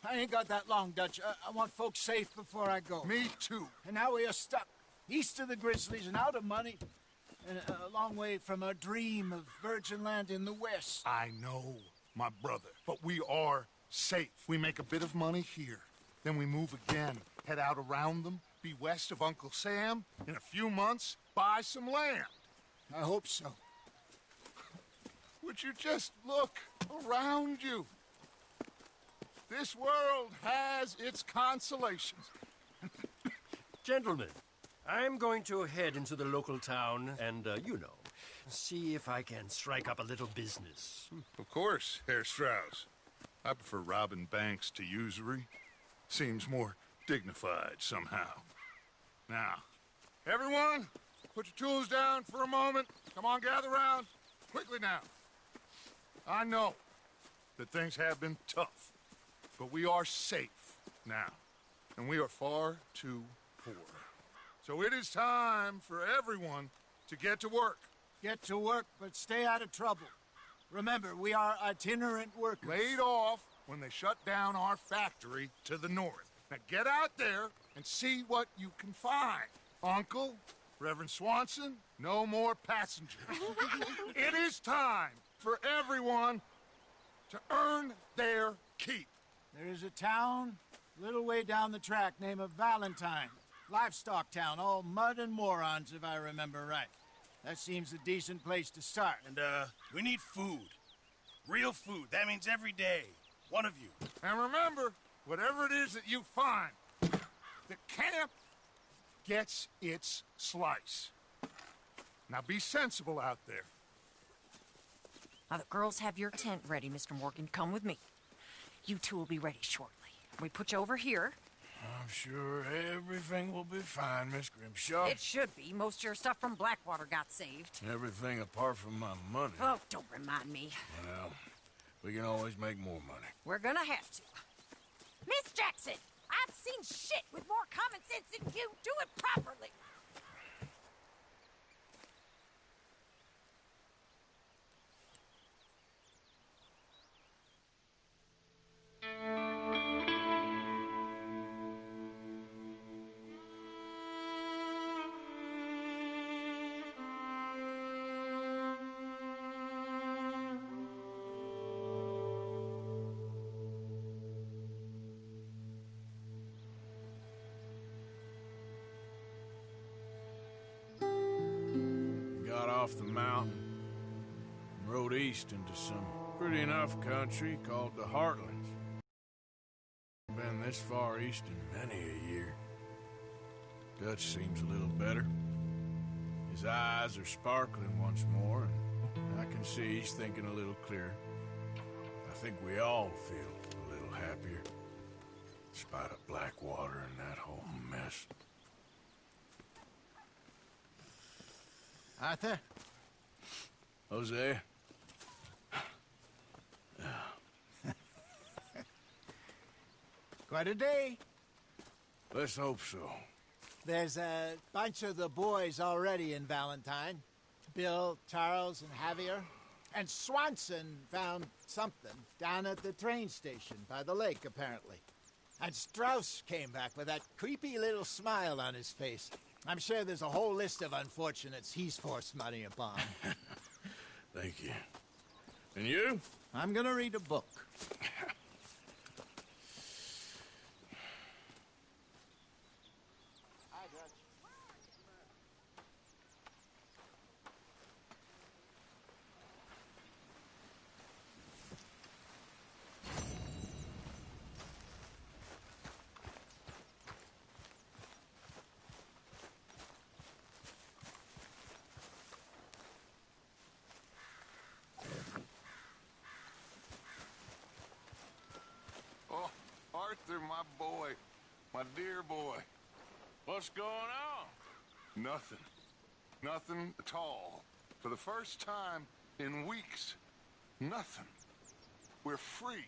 I ain't got that long, Dutch. I want folks safe before I go. Me too. And now we are stuck. East of the Grizzlies and out of money. And a long way from our dream of virgin land in the west. I know, my brother. But we are safe. We make a bit of money here. Then we move again. Head out around them. Be west of Uncle Sam. In a few months, buy some land. I hope so. Would you just look around you? This world has its consolations. Gentlemen, I'm going to head into the local town and, see if I can strike up a little business. Of course, Herr Strauss. I prefer robbing banks to usury. Seems more dignified somehow. Now, everyone, put your tools down for a moment. Come on, gather round. Quickly now. I know that things have been tough, but we are safe now, and we are far too poor. So it is time for everyone to get to work. Get to work, but stay out of trouble. Remember, we are itinerant workers. Laid off when they shut down our factory to the north. Now get out there and see what you can find. Uncle, Reverend Swanson, no more passengers. It is time for everyone to earn their keep. There is a town a little way down the track named Valentine. Livestock town, all mud and morons, if I remember right. That seems a decent place to start. And, we need food. Real food. That means every day. One of you. And remember, whatever it is that you find, the camp gets its slice. Now be sensible out there. Now the girls have your tent ready, Mr. Morgan. Come with me. You two will be ready shortly. We put you over here. I'm sure everything will be fine, Miss Grimshaw. It should be. Most of your stuff from Blackwater got saved. Everything apart from my money. Oh, don't remind me. Well, we can always make more money. We're gonna have to. Miss Jackson, I've seen shit with more common sense than you. Do it properly. Off the mountain and rode east into some pretty enough country called the Heartlands. Been this far east in many a year. Dutch seems a little better. His eyes are sparkling once more, and I can see he's thinking a little clearer. I think we all feel a little happier, in spite of Blackwater and that whole mess. Arthur? Jose? Quite a day. Let's hope so. There's a bunch of the boys already in Valentine. Bill, Charles, and Javier. And Swanson found something down at the train station by the lake, apparently. And Strauss came back with that creepy little smile on his face. I'm sure there's a whole list of unfortunates he's forced money upon. Thank you. And you? I'm gonna read a book. Arthur, my boy. My dear boy. What's going on? Nothing. Nothing at all. For the first time in weeks. Nothing. We're free.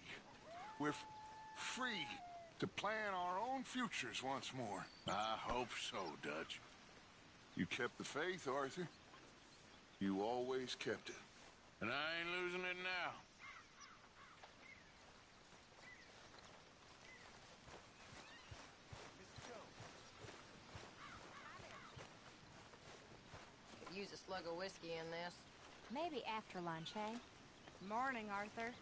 We're free to plan our own futures once more. I hope so, Dutch. You kept the faith, Arthur. You always kept it. And I ain't losing it now. Could use a slug of whiskey in this. Maybe after lunch, eh? Morning, Arthur.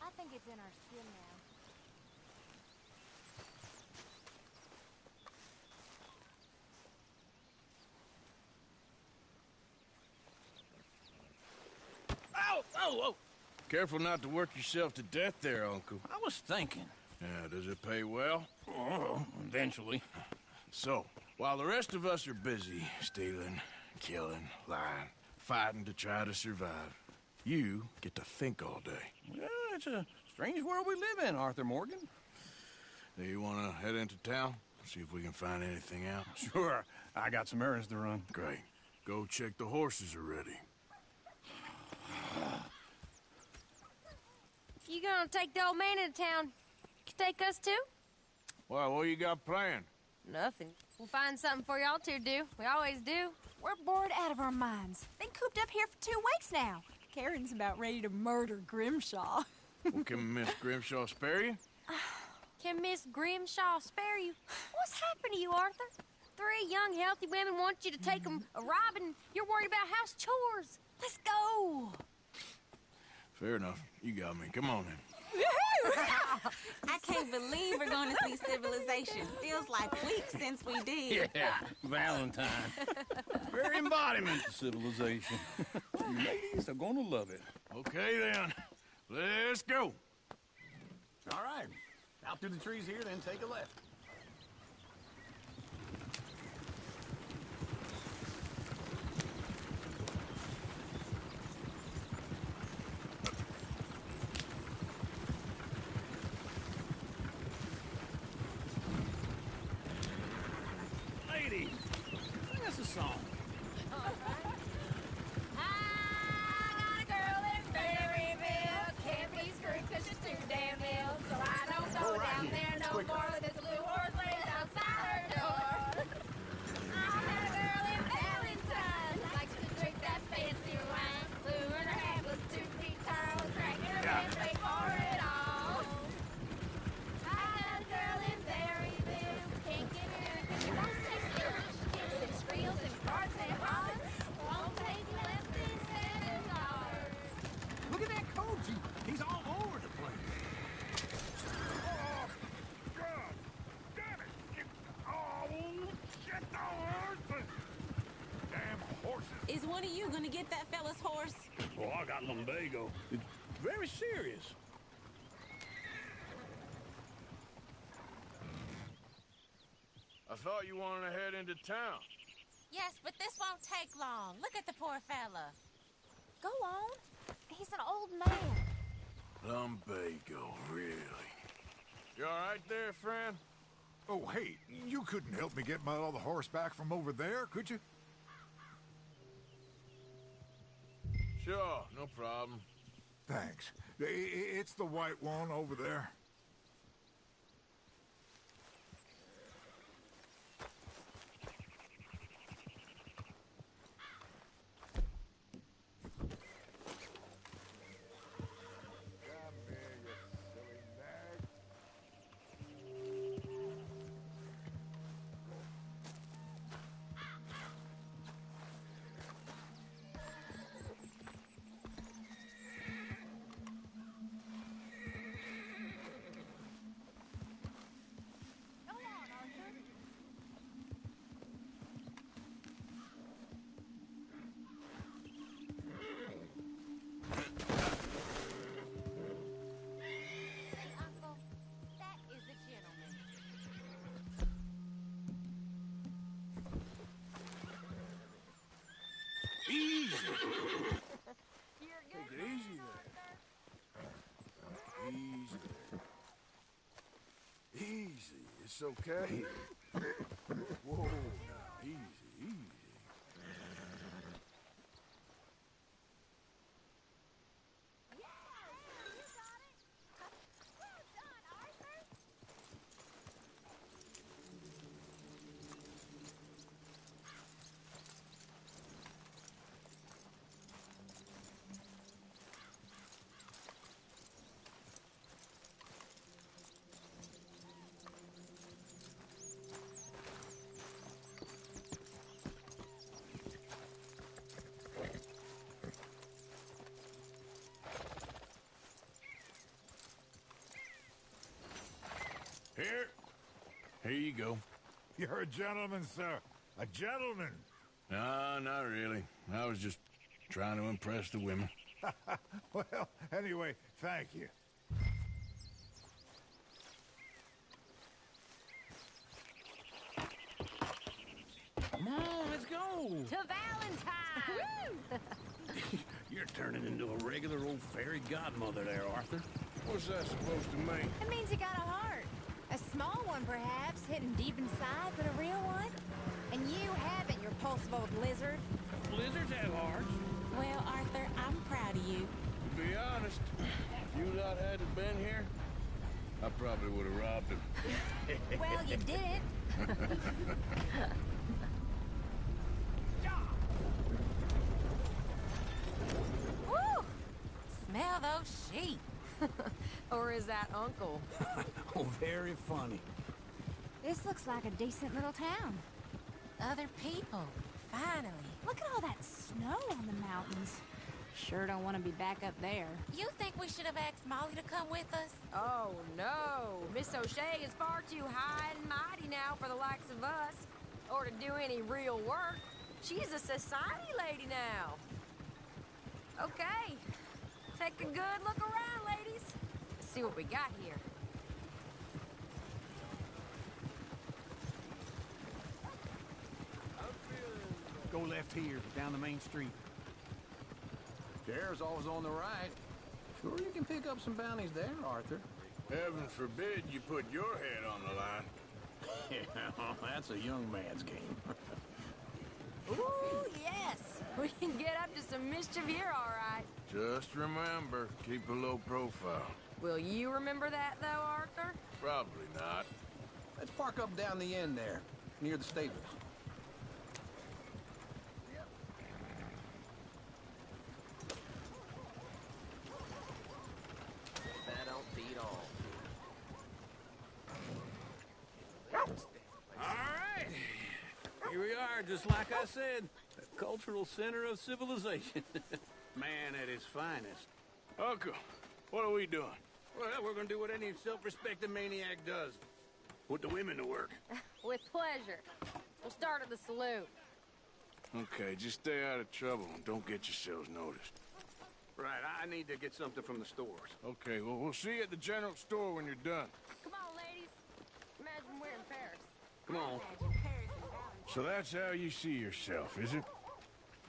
I think it's in our skin now. Ow! Oh, oh! Careful not to work yourself to death there, Uncle. I was thinking. Yeah, does it pay well? Oh, eventually. So, while the rest of us are busy stealing, killing, lying, fighting to try to survive, you get to think all day. Yeah, it's a strange world we live in, Arthur Morgan. Do you want to head into town? See if we can find anything out? Sure. I got some errands to run. Great. Go check the horses are ready. You gonna take the old man into town? You take us too? Well, what you got planned? Nothing. We'll find something for y'all to do. We always do. We're bored out of our minds. Been cooped up here for 2 weeks now. Karen's about ready to murder Grimshaw. Well, can Miss Grimshaw spare you? Can Miss Grimshaw spare you? What's happened to you, Arthur? 3 young, healthy women want you to take them a robbing. You're worried about house chores. Let's go. Fair enough. You got me. Come on then. I can't believe we're going to see civilization. Feels like weeks since we did. Yeah, Valentine. Very embodiment of civilization. You ladies are gonna love it. Okay then. Let's go. All right. Out through the trees here, then take a left. Ladies, sing us a song. Look at that coach. He's all over the place. Oh, God! Damn it! Oh, shit, the horses! Damn horses! Is one of you going to get that fella's horse? Oh, I got lumbago. It's very serious. I thought you wanted to head into town. Yes, but this won't take long. Look at the poor fella. Go on. He's an old man. Lumbago, really? You all right there, friend? Oh, hey, you couldn't help me get my other horse back from over there, could you? Sure, no problem. Thanks. It's the white one over there. Easy. Take it easy there. Easy there. Easy. It's okay. Whoa, now. Easy, easy. Here you go. You're a gentleman, sir. A gentleman. No, not really. I was just trying to impress the women. Well, anyway, thank you. Come on, let's go. To Valentine! You're turning into a regular old fairy godmother there, Arthur. What's that supposed to mean? It means you got a heart. A small one, perhaps, hidden deep inside, but a real one. And you haven't, you repulsive old lizard. Lizards have hearts. Well, Arthur, I'm proud of you. To be honest, if you lot hadn't been here, I probably would have robbed him. Well, you didn't. Woo! Smell those sheep. Or is that Uncle? Oh, very funny. This looks like a decent little town. Other people. Finally. Look at all that snow on the mountains. Sure don't want to be back up there. You think we should have asked Molly to come with us? Oh, no. Miss O'Shea is far too high and mighty now for the likes of us. Or to do any real work. She's a society lady now. Okay. Take a good look around, ladies. See what we got here. Go left here, down the main street. Chair's always on the right. Sure you can pick up some bounties there, Arthur. Heaven forbid you put your head on the line. Yeah, that's a young man's game. Ooh, yes. We can get up to some mischief here, all right. Just remember, keep a low profile. Will you remember that, though, Arthur? Probably not. Let's park up down the end there, near the stables. That don't beat all. All right. Here we are, just like I said. The cultural center of civilization. Man at his finest. Uncle, what are we doing? Well, we're gonna do what any self-respecting maniac does. Put the women to work. With pleasure. We'll start at the saloon. Okay, just stay out of trouble and don't get yourselves noticed. Right, I need to get something from the stores. Okay, well, we'll see you at the general store when you're done. Come on, ladies. Imagine we're in Paris. Come on. So that's how you see yourself, is it?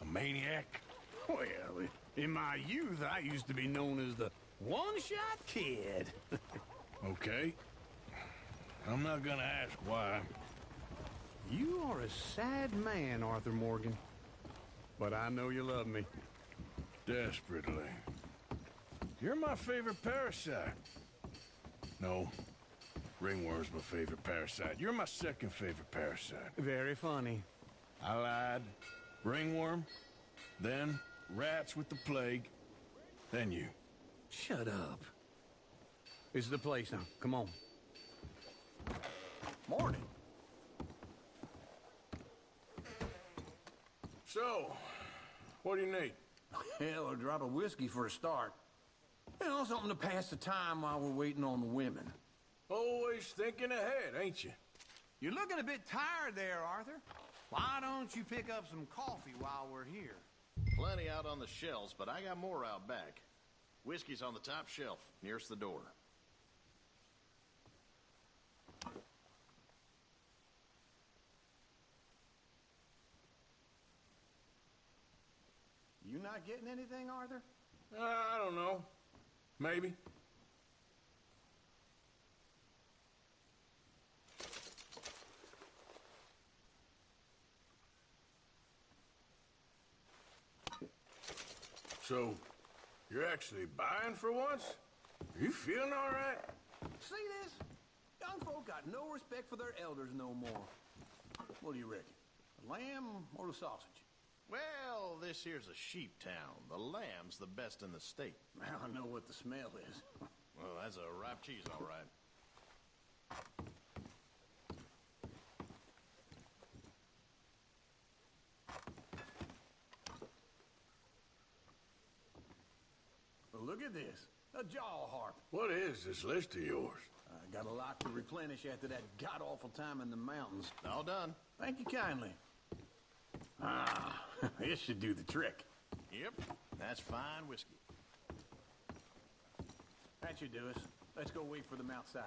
A maniac? Well, in my youth, I used to be known as the one-shot kid. Okay. I'm not gonna ask why. You are a sad man, Arthur Morgan. But I know you love me. Desperately. You're my favorite parasite. No. Ringworm's my favorite parasite. You're my second favorite parasite. Very funny. I lied. Ringworm, then rats with the plague, then you. Shut up. This is the place now. Come on. Morning. So, what do you need? Hell, a drop of whiskey for a start. You know, something to pass the time while we're waiting on the women. Always thinking ahead, ain't you? You're looking a bit tired there, Arthur. Why don't you pick up some coffee while we're here? Plenty out on the shelves, but I got more out back. Whiskey's on the top shelf, nearest the door. You not getting anything, Arthur? I don't know. Maybe. So, you're actually buying for once? Are you feeling all right? See this? Young folk got no respect for their elders no more. What do you reckon? The lamb or the sausage? Well, this here's a sheep town. The lamb's the best in the state. I know what the smell is. Well, that's a ripe cheese, all right. Well, look at this. A jaw harp. What is this list of yours? I got a lot to replenish after that god-awful time in the mountains. All done. Thank you kindly. Ah, this should do the trick. Yep, that's fine whiskey. That should do us. Let's go wait for them outside.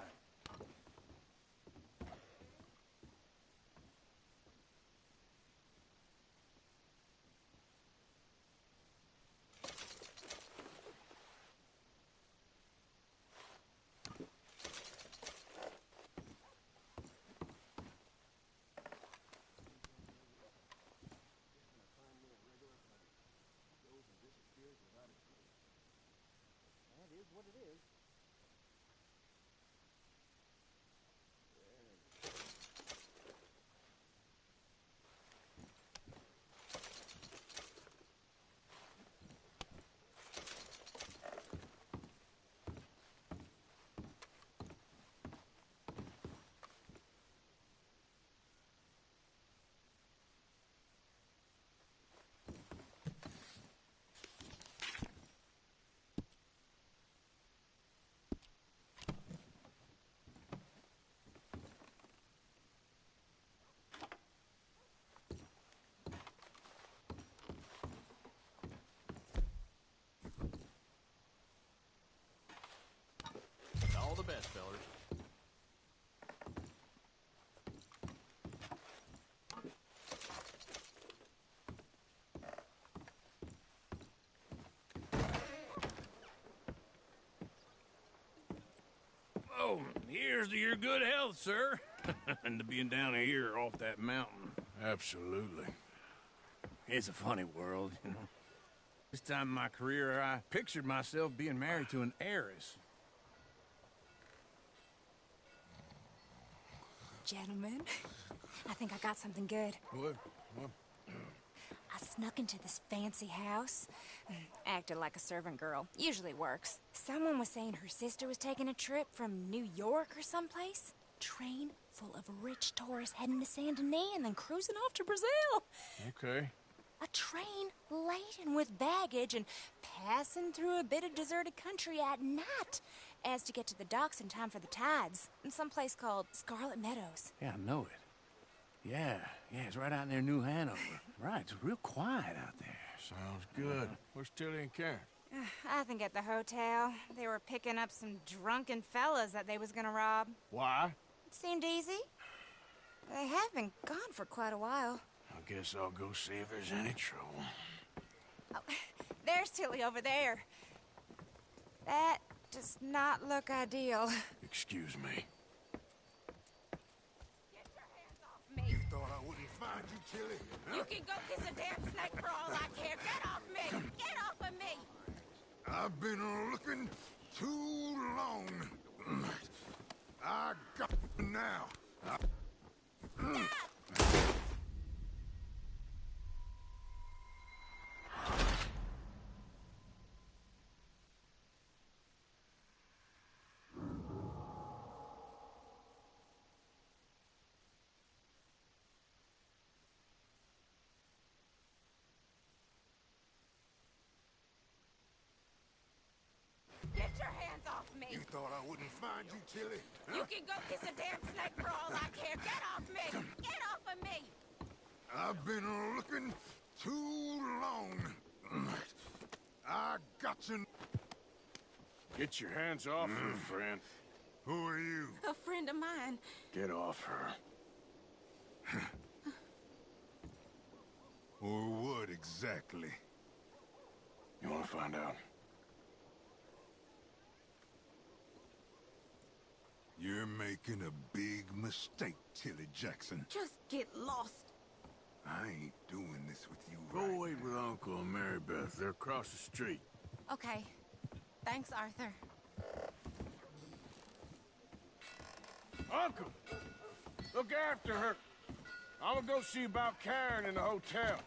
What it is. All the best, fellers. Oh, here's to your good health, sir. And to being down here off that mountain. Absolutely. It's a funny world, you know. This time in my career, I pictured myself being married to an heiress. Gentlemen, I think I got something good. What? I snuck into this fancy house, acted like a servant girl. Usually works. Someone was saying her sister was taking a trip from New York or someplace. Train full of rich tourists heading to Saint Denis and then cruising off to Brazil. Okay. A train laden with baggage and passing through a bit of deserted country at night as to get to the docks in time for the tides in some place called Scarlet Meadows. Yeah, I know it. Yeah, it's right out near New Hanover. Right, it's real quiet out there. Sounds good. Where's Tilly and Karen? I think at the hotel. They were picking up some drunken fellas that they was gonna rob. Why? It seemed easy. They have been gone for quite a while. I guess I'll go see if there's any trouble. Oh, there's Tilly over there. That does not look ideal. Excuse me. Get your hands off me. You thought I wouldn't find you, Tilly? You can go kiss a damn snake for all I care. Get off me! Get off of me! I've been looking too long. I got you now. Get your hands off me! You thought I wouldn't find you, Tilly? You can go kiss a damn snake for all I care. Get off me! Get off of me! I've been looking too long. I got you. Get your hands off her, friend. Who are you? A friend of mine. Get off her. Or what exactly? gonna find out. You're making a big mistake, Tilly Jackson. Just get lost. I ain't doing this with you Go right wait with Uncle and Mary Beth. They're across the street. Okay. Thanks, Arthur. Uncle! Look after her. I'm gonna go see about Karen in the hotel.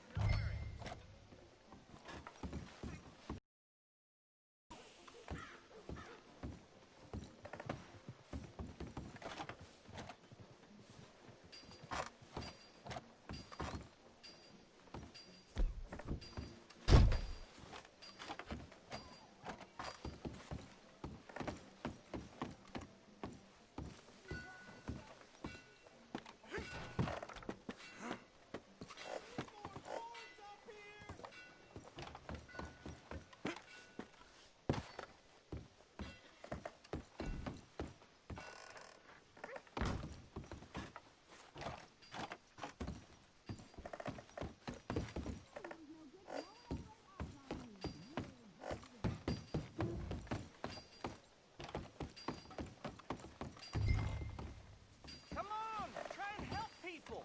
Come on, try and help people.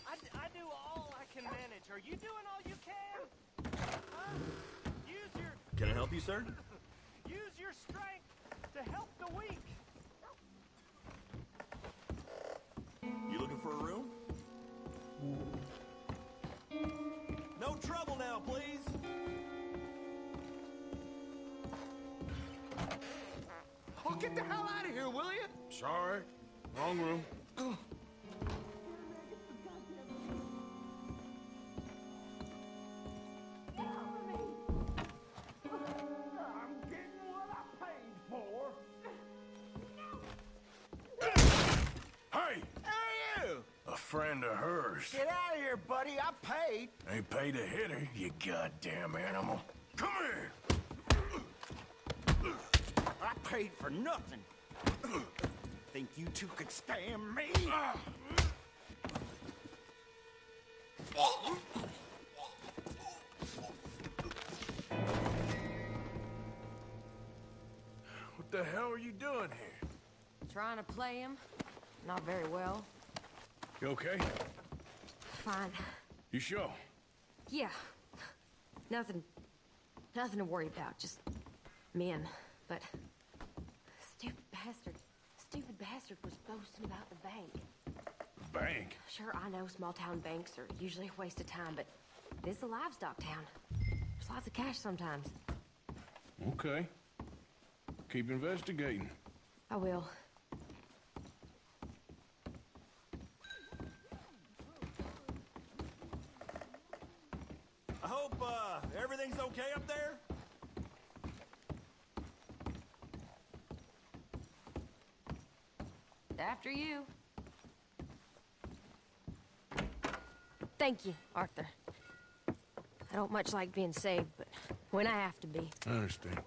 I do all I can manage. Are you doing all you can? Huh? Use your... Can I help you, sir? Use your strength to help the weak. You looking for a room? No trouble now, please. Oh, get the hell out of here, will you? Sorry. Wrong room. Hey! Who are you? A friend of hers. Get out of here, buddy. I paid. Ain't paid to hit her, you goddamn animal. Come here! I paid for nothing. Think you two could stand me? What the hell are you doing here? Trying to play him. Not very well. You okay? Fine. You sure? Yeah. Nothing to worry about. Just men. But stupid bastard was boasting about the bank. Bank? Sure, I know small town banks are usually a waste of time, but this is a livestock town. There's lots of cash sometimes. Okay. Keep investigating. I will. I hope, everything's okay up there? After you. Thank you, Arthur. I don't much like being saved, but when I have to be. I understand.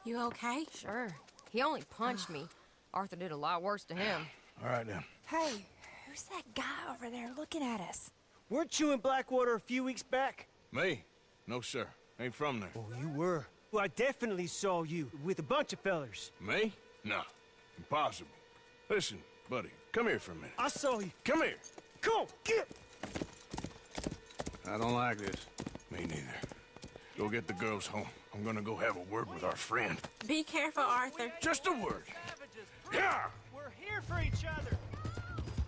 You okay? Sure. He only punched me. Arthur did a lot worse to him. All right, then. Hey, who's that guy over there looking at us? Weren't you in Blackwater a few weeks back? Me? No, sir. Ain't from there. Oh, you were. Well, I definitely saw you with a bunch of fellers. Me? No. Impossible. Listen, buddy, come here for a minute. I saw you. Come here. Come on, get! I don't like this. Me neither. Go get the girls home. I'm gonna go have a word with our friend. Be careful, Arthur. Just a word. Yeah! We're here for each other.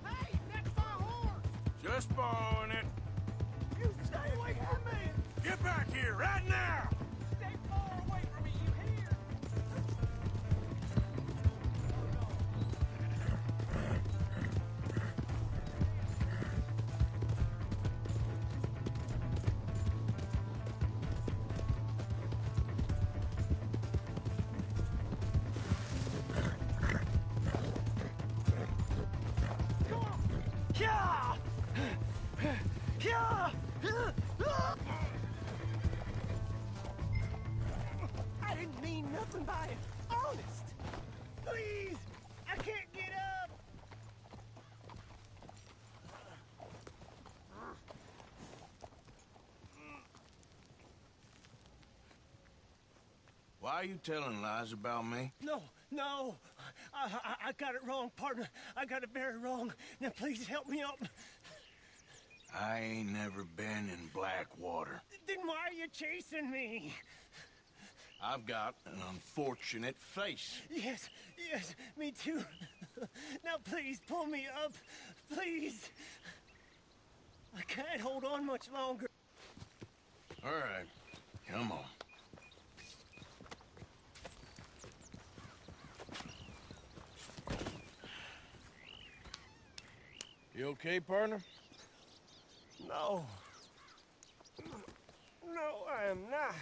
Hey, that's my horse. Just borrowing it. You stay away from me. Get back here right now! Stay far away from me, you hear? I didn't mean nothing by it. Honest. Please, I can't get up. Why are you telling lies about me? No, no. I got it wrong, partner. I got it very wrong. Now, please help me out. I ain't never been in Blackwater. Then why are you chasing me? I've got an unfortunate face. Yes, yes, me too. Now, please, pull me up. Please. I can't hold on much longer. All right, come on. You okay, partner? No. No, I am not.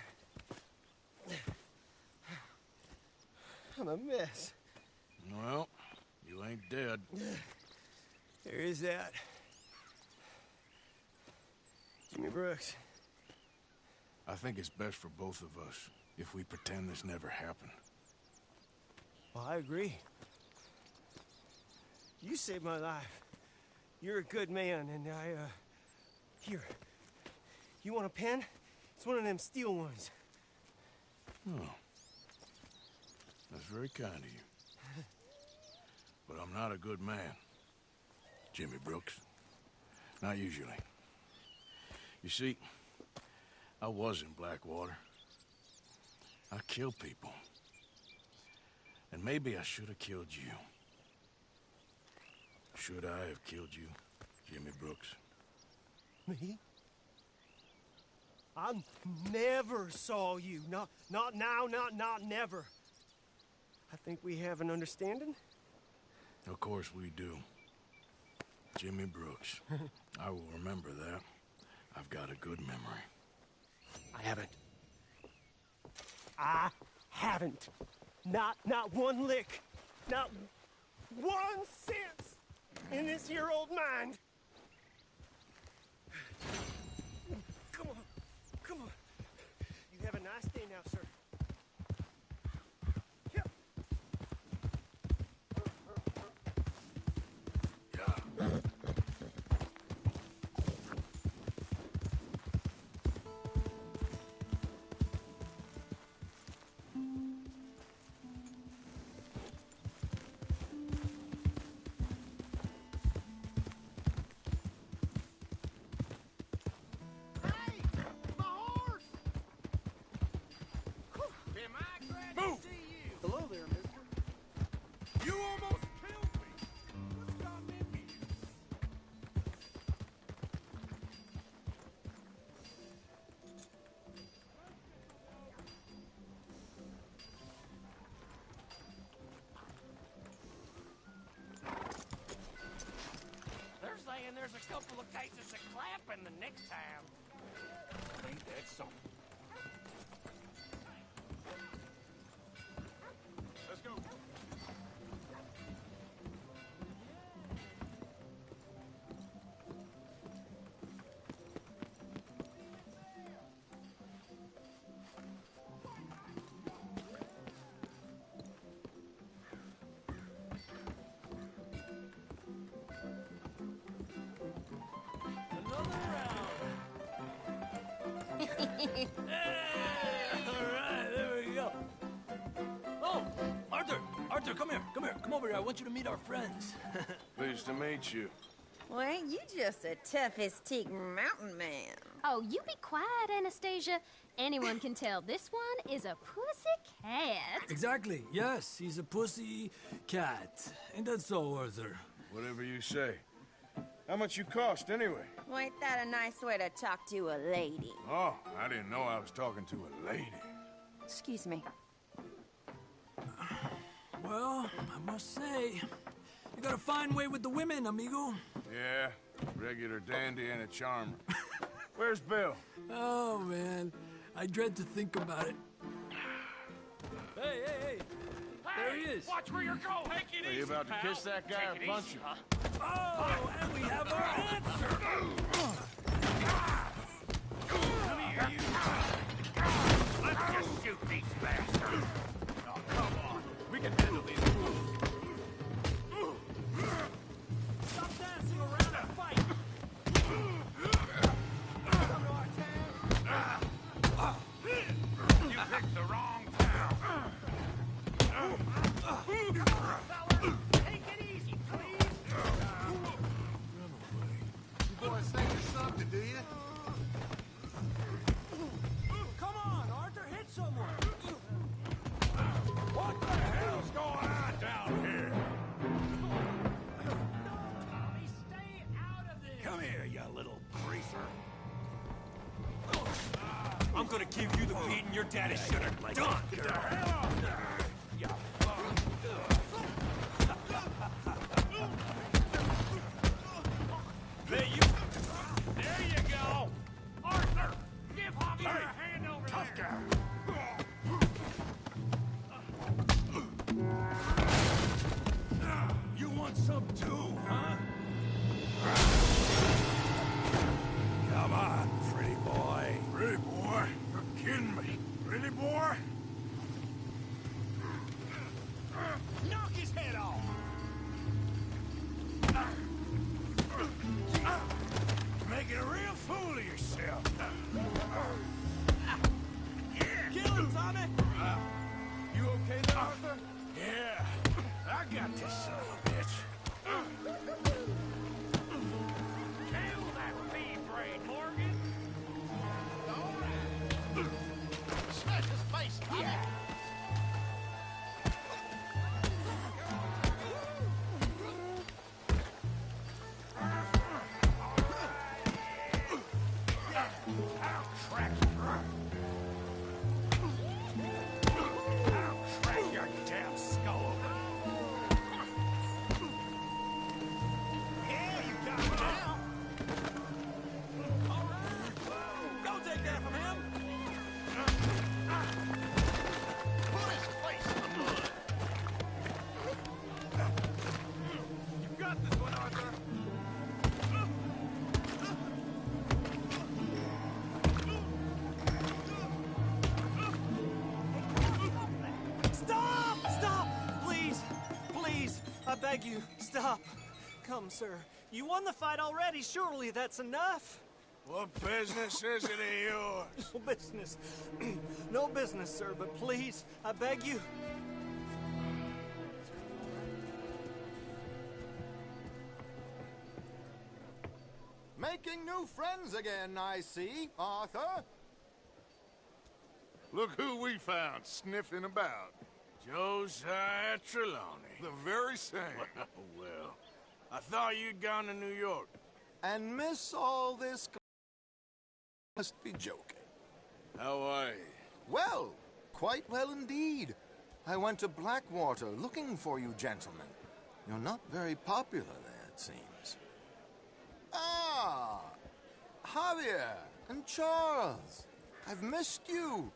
I'm a mess. Well, you ain't dead. There is that. Jimmy Brooks. I think it's best for both of us if we pretend this never happened. Well, I agree. You saved my life. You're a good man, and here. You want a pen? It's one of them steel ones. Oh. That's very kind of you. But I'm not a good man, Jimmy Brooks. Not usually. You see, I was in Blackwater. I killed people. And maybe I should have killed you. Should I have killed you, Jimmy Brooks? Me? I never saw you. Not now, not never. I think we have an understanding. Of course we do. Jimmy Brooks. I will remember that. I've got a good memory. I haven't. Not one lick. Not 1 cent in this here old mind. Come on. Come on. You have a nice day now, sir. There's a couple of cases of clapping the next time. Ain't that something? Let's go. Hey, all right, there we go. Oh, Arthur, come here, come over here. I want you to meet our friends. Pleased to meet you. Well, ain't you just a tough-as-teak mountain man? Oh, you be quiet, Anastasia. Anyone can tell this one is a pussy cat. Exactly, yes, he's a pussy cat. Ain't that so, Arthur? Whatever you say. How much you cost, anyway? Well, ain't that a nice way to talk to a lady? Oh, I didn't know I was talking to a lady. Excuse me. Well, I must say, you got a fine way with the women, amigo. Yeah, regular dandy and a charmer. Where's Bill? Oh, man, I dread to think about it. Hey! There he is. Watch where you're going. Take it Are easy, you about to pal. kiss that guy Take or it punch easy, him? huh? Oh, and we have our answer. Come here, you. Let's just shoot these bastards. Oh, come on. We can handle these fools. Stop dancing around and fight. Come to our town. You picked the wrong town. your daddy should have done. Get the hell off there! There you go! Arthur! Give Javier a hand over tough there! guy. You want some too, huh? Come on, pretty boy. Pretty boy? You're kidding me. Pretty boy? Knock his head off! Making a real fool of yourself. Kill him, Tommy! You okay there, Arthur? Yeah. I got this son of a bitch. Kill that feed brain, Morgan! All right. Smash his face, Tommy. Yeah. I'll crack your damn skull open. Yeah, you got it now. All right. Go take that from him. Put his face in the mud. You got this one, Arthur. Stop! Stop! Please! Please! I beg you, stop. Come, sir. You won the fight already. Surely that's enough. What business is it of yours? No business. No business, sir, but please, I beg you. Making new friends again, I see, Arthur. Look who we found sniffing about. Josiah Trelawney. The very same. Well, I thought you'd gone to New York. And miss all this must be joking. How are you? Well, quite well indeed. I went to Blackwater looking for you gentlemen. You're not very popular there, it seems. Ah, Javier and Charles. I've missed you.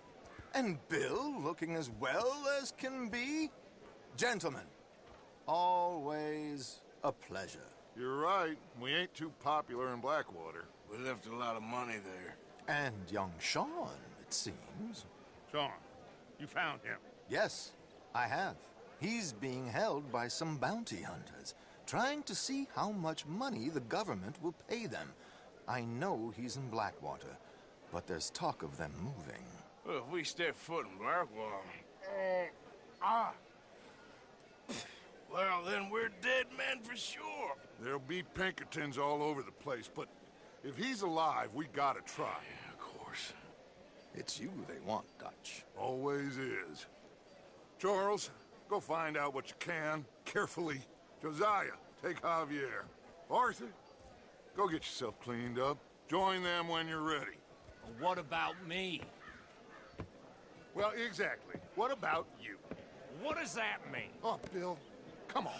And Bill looking as well as can be. Gentlemen, always a pleasure. You're right. We ain't too popular in Blackwater. We left a lot of money there. And young Sean, it seems. Sean, you found him. Yes, I have. He's being held by some bounty hunters, trying to see how much money the government will pay them. I know he's in Blackwater, but there's talk of them moving. Well, if we step foot in Blackwater... Well, then we're dead men for sure. There'll be Pinkertons all over the place, but if he's alive, we gotta try. Yeah, of course. It's you they want, Dutch. Always is. Charles, go find out what you can, carefully. Josiah, take Javier. Arthur, go get yourself cleaned up. Join them when you're ready. What about me? Well, exactly. What about you? What does that mean? Oh, Bill, come on.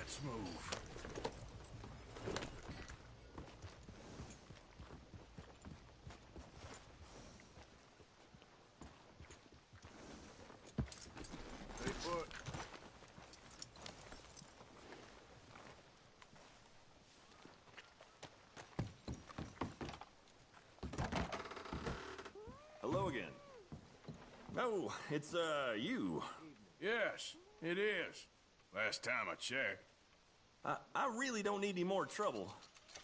Let's move. Stay put. Hello again. Oh, it's, you. Yes, it is. Last time I checked. I really don't need any more trouble.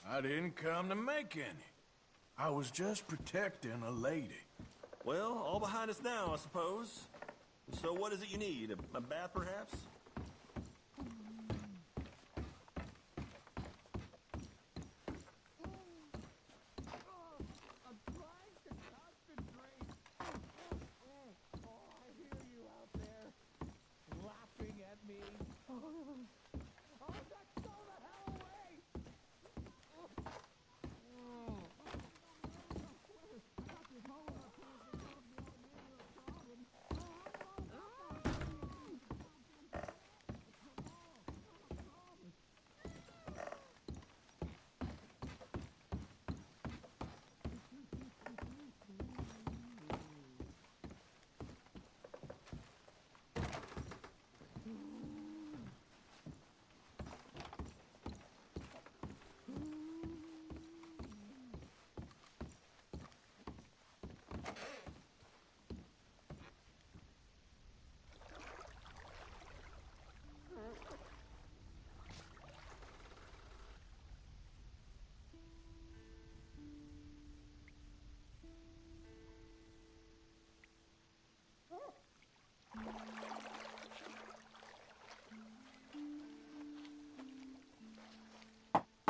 I didn't come to make any. I was just protecting a lady. Well, all behind us now, I suppose. So what is it you need? A bath, perhaps?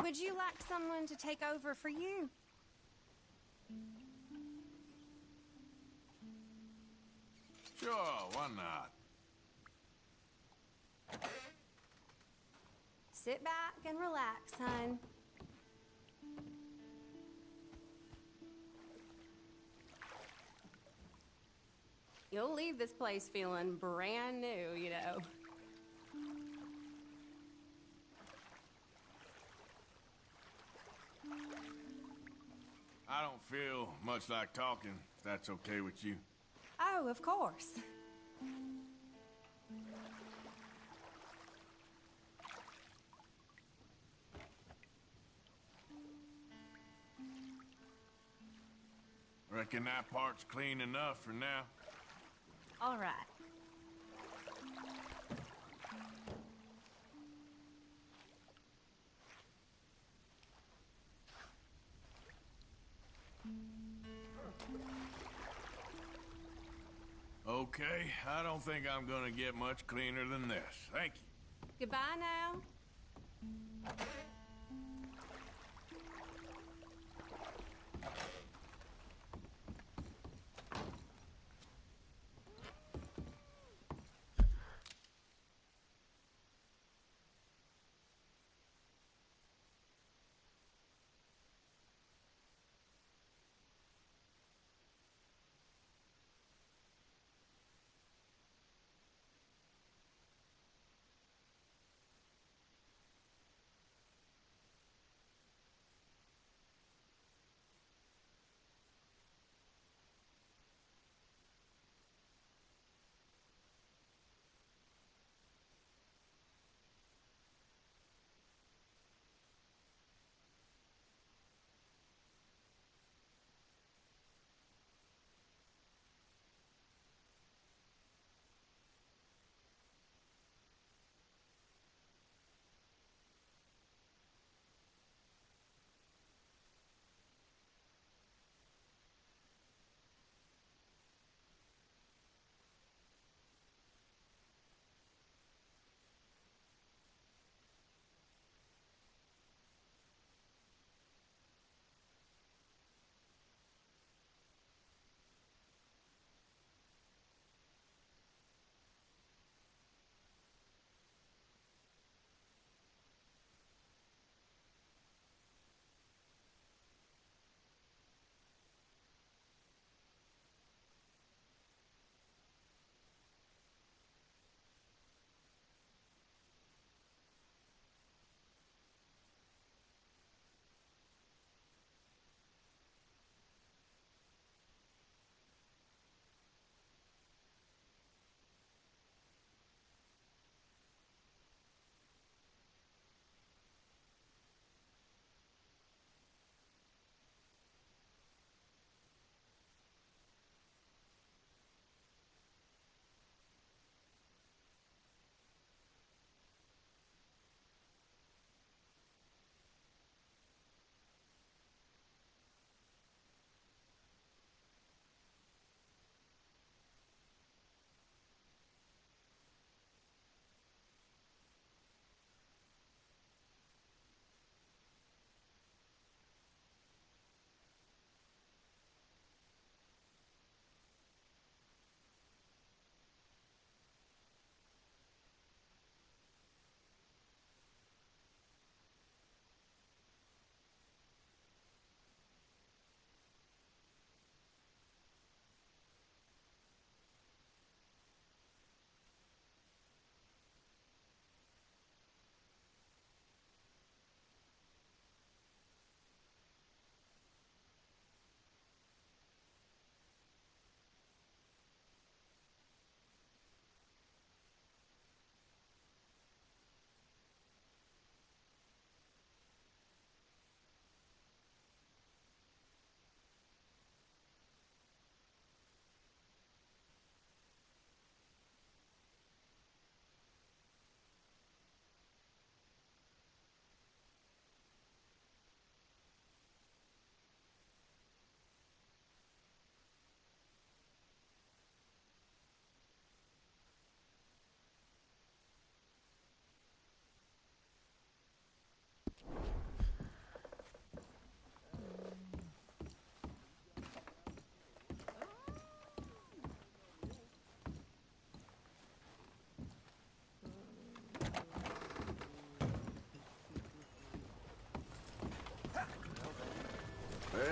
Would you like someone to take over for you? Sure, why not? Sit back and relax, hon. You'll leave this place feeling brand new, you know. I don't feel much like talking, if that's okay with you. Oh, of course. Reckon that part's clean enough for now. All right. Okay, I don't think I'm gonna get much cleaner than this. Thank you. Goodbye now.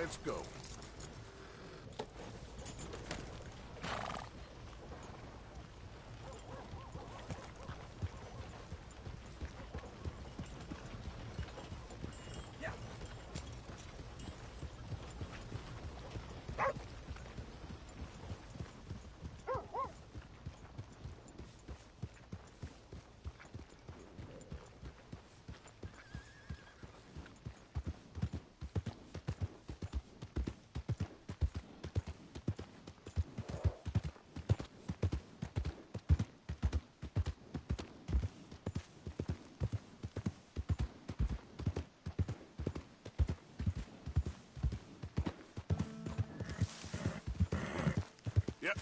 Let's go. Yep.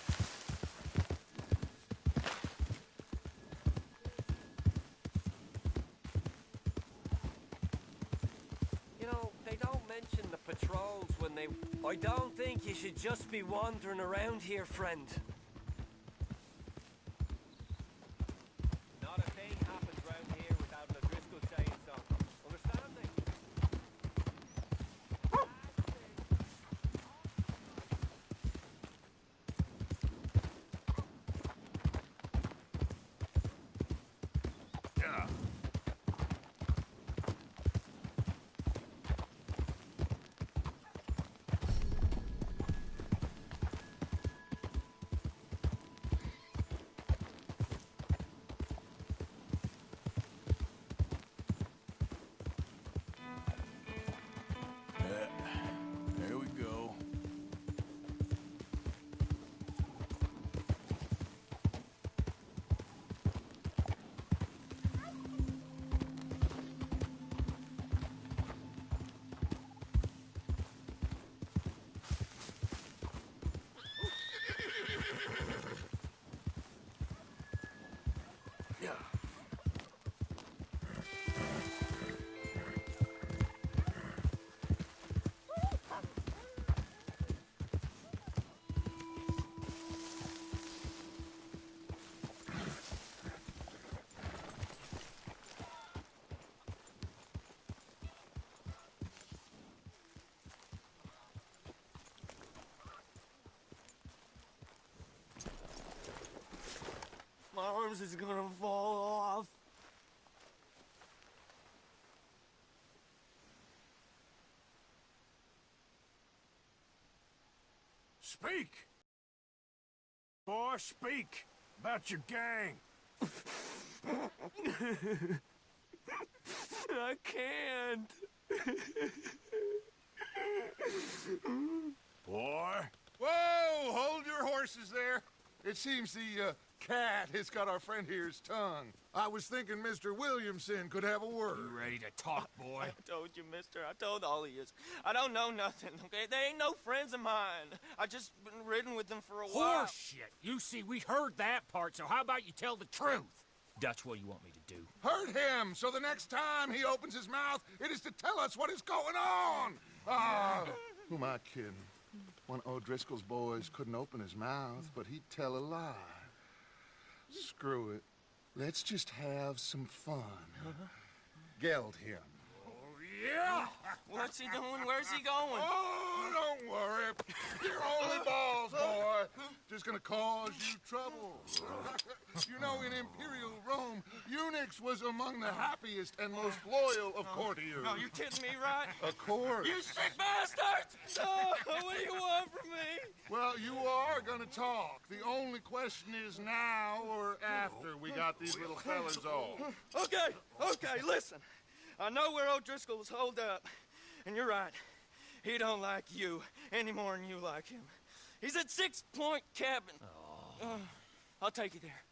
You know, they don't mention the patrols when they... I don't think you should just be wandering around here, friend. Not a thing happens round here without an O'Driscoll saying so. Understand me? Yeah. There we go. Yeah. My arms is gonna fall off. Speak! Boy, speak about your gang. I can't. Boy. Whoa! Hold your horses there. It seems the cat has got our friend here's tongue. I was thinking Mr. Williamson could have a word. You ready to talk, boy? I told you, mister. I told all of you. I don't know nothing, okay? They ain't no friends of mine. I just been ridden with them for a while. Horseshit. You see, we heard that part, so how about you tell the truth? That's what you want me to do. Hurt him, so the next time he opens his mouth, it is to tell us what is going on. Ah, who am I kidding? One of O'Driscoll's boys couldn't open his mouth, but he'd tell a lie. Screw it. Let's just have some fun. Geld him. Yeah! What's he doing? Where's he going? Oh, don't worry. You're only balls, boy. Just gonna cause you trouble. You know, in Imperial Rome, eunuchs was among the happiest and most loyal of courtiers. No, you're kidding me, right? Of course. You sick bastards! Oh, what do you want from me? Well, you are gonna talk. The only question is now or after we got these little fellas off. Okay, listen. I know where O'Driscoll's holed up, and you're right. He don't like you any more than you like him. He's at 6 Point Cabin. I'll take you there.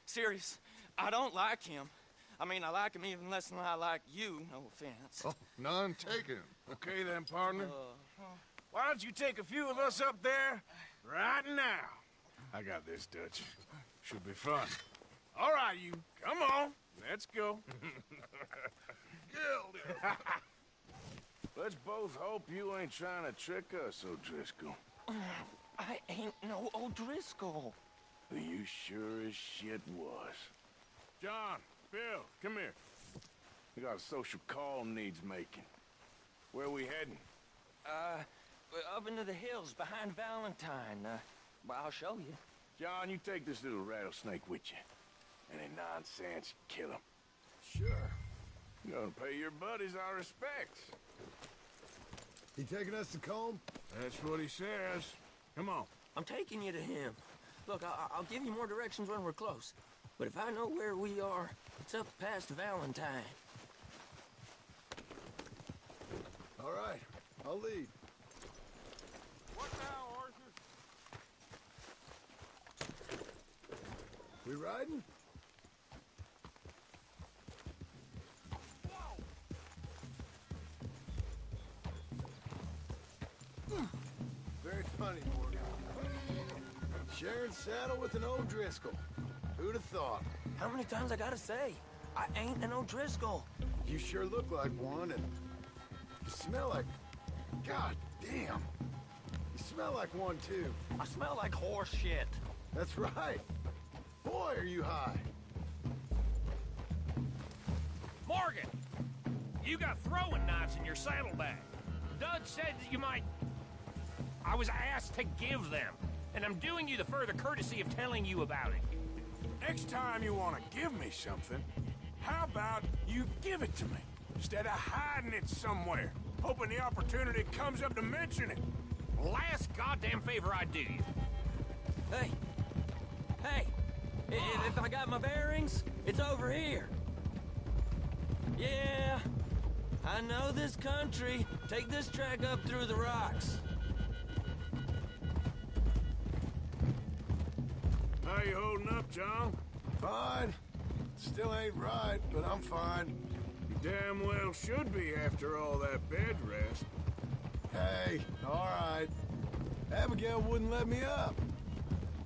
Serious, I don't like him. I mean, I like him even less than I like you, no offense. Oh, none taken. Okay then, partner. Why don't you take a few of us up there right now? I got this, Dutch. Should be fun. All right, you. Come on. Let's go. Let's both hope you ain't trying to trick us, O'Driscoll. I ain't no O'Driscoll. You sure as shit was. John, Bill, come here. We got a social call needs making. Where we heading? up into the hills behind Valentine. Well, I'll show you. John, you take this little rattlesnake with you. Any nonsense, kill him. Sure. You're gonna pay your buddies our respects. He taking us to Combe? That's what he says. Come on. I'm taking you to him. Look, I'll give you more directions when we're close. But if I know where we are, it's up past Valentine. All right, I'll lead. What now, Arthur? We riding? Very funny, Morgan. Sharing saddle with an O'Driscoll. Who'd have thought? How many times I gotta say? I ain't an O'Driscoll. You sure look like one, and you smell like... God damn. You smell like one, too. I smell like horse shit. That's right. Boy, are you high. Morgan! You got throwing knives in your saddlebag. Dud said that you might... I was asked to give them, and I'm doing you the further courtesy of telling you about it. Next time you want to give me something, how about you give it to me, instead of hiding it somewhere, hoping the opportunity comes up to mention it? Last goddamn favor I do you. Hey! Hey! If I got my bearings, it's over here. Yeah, I know this country. Take this track up through the rocks. How you holding up, John? Fine. Still ain't right, but I'm fine. You damn well should be after all that bed rest. Hey, all right. Abigail wouldn't let me up.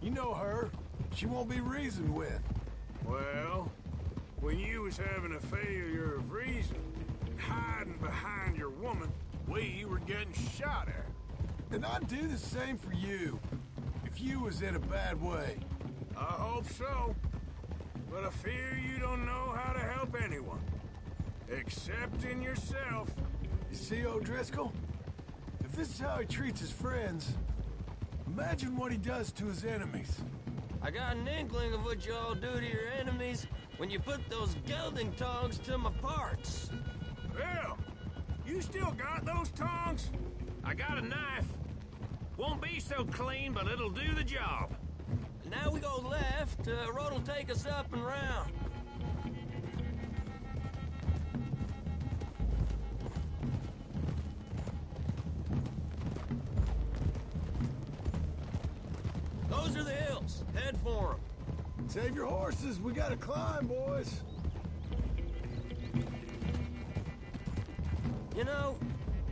You know her. She won't be reasoned with. Well, when you was having a failure of reason, and hiding behind your woman, we were getting shot at. And I'd do the same for you, if you was in a bad way. I hope so. But I fear you don't know how to help anyone. Except in yourself. You see, O'Driscoll? If this is how he treats his friends, imagine what he does to his enemies. I got an inkling of what you all do to your enemies when you put those gelding tongs to my parts. Well, you still got those tongs? I got a knife. Won't be so clean, but it'll do the job. Now we go left. Road will take us up and round. Those are the hills. Head for them. Save your horses. We gotta climb, boys. You know,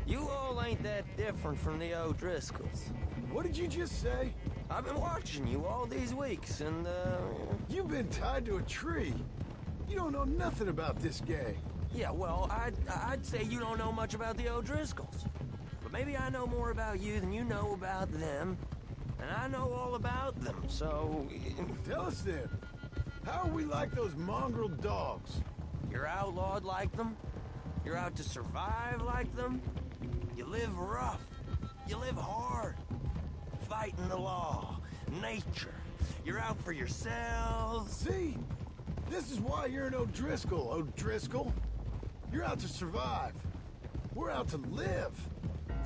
you all ain't that different from the O'Driscolls. What did you just say? I've been watching you all these weeks, and, You've been tied to a tree. You don't know nothing about this gang. Yeah, well, I'd say you don't know much about the O'Driscolls. But maybe I know more about you than you know about them. And I know all about them, so... Tell us then. How are we like those mongrel dogs? You're outlawed like them. You're out to survive like them. You live rough. You live hard. Fighting the law. Nature. You're out for yourselves. See? This is why you're an O'Driscoll, O'Driscoll. You're out to survive. We're out to live.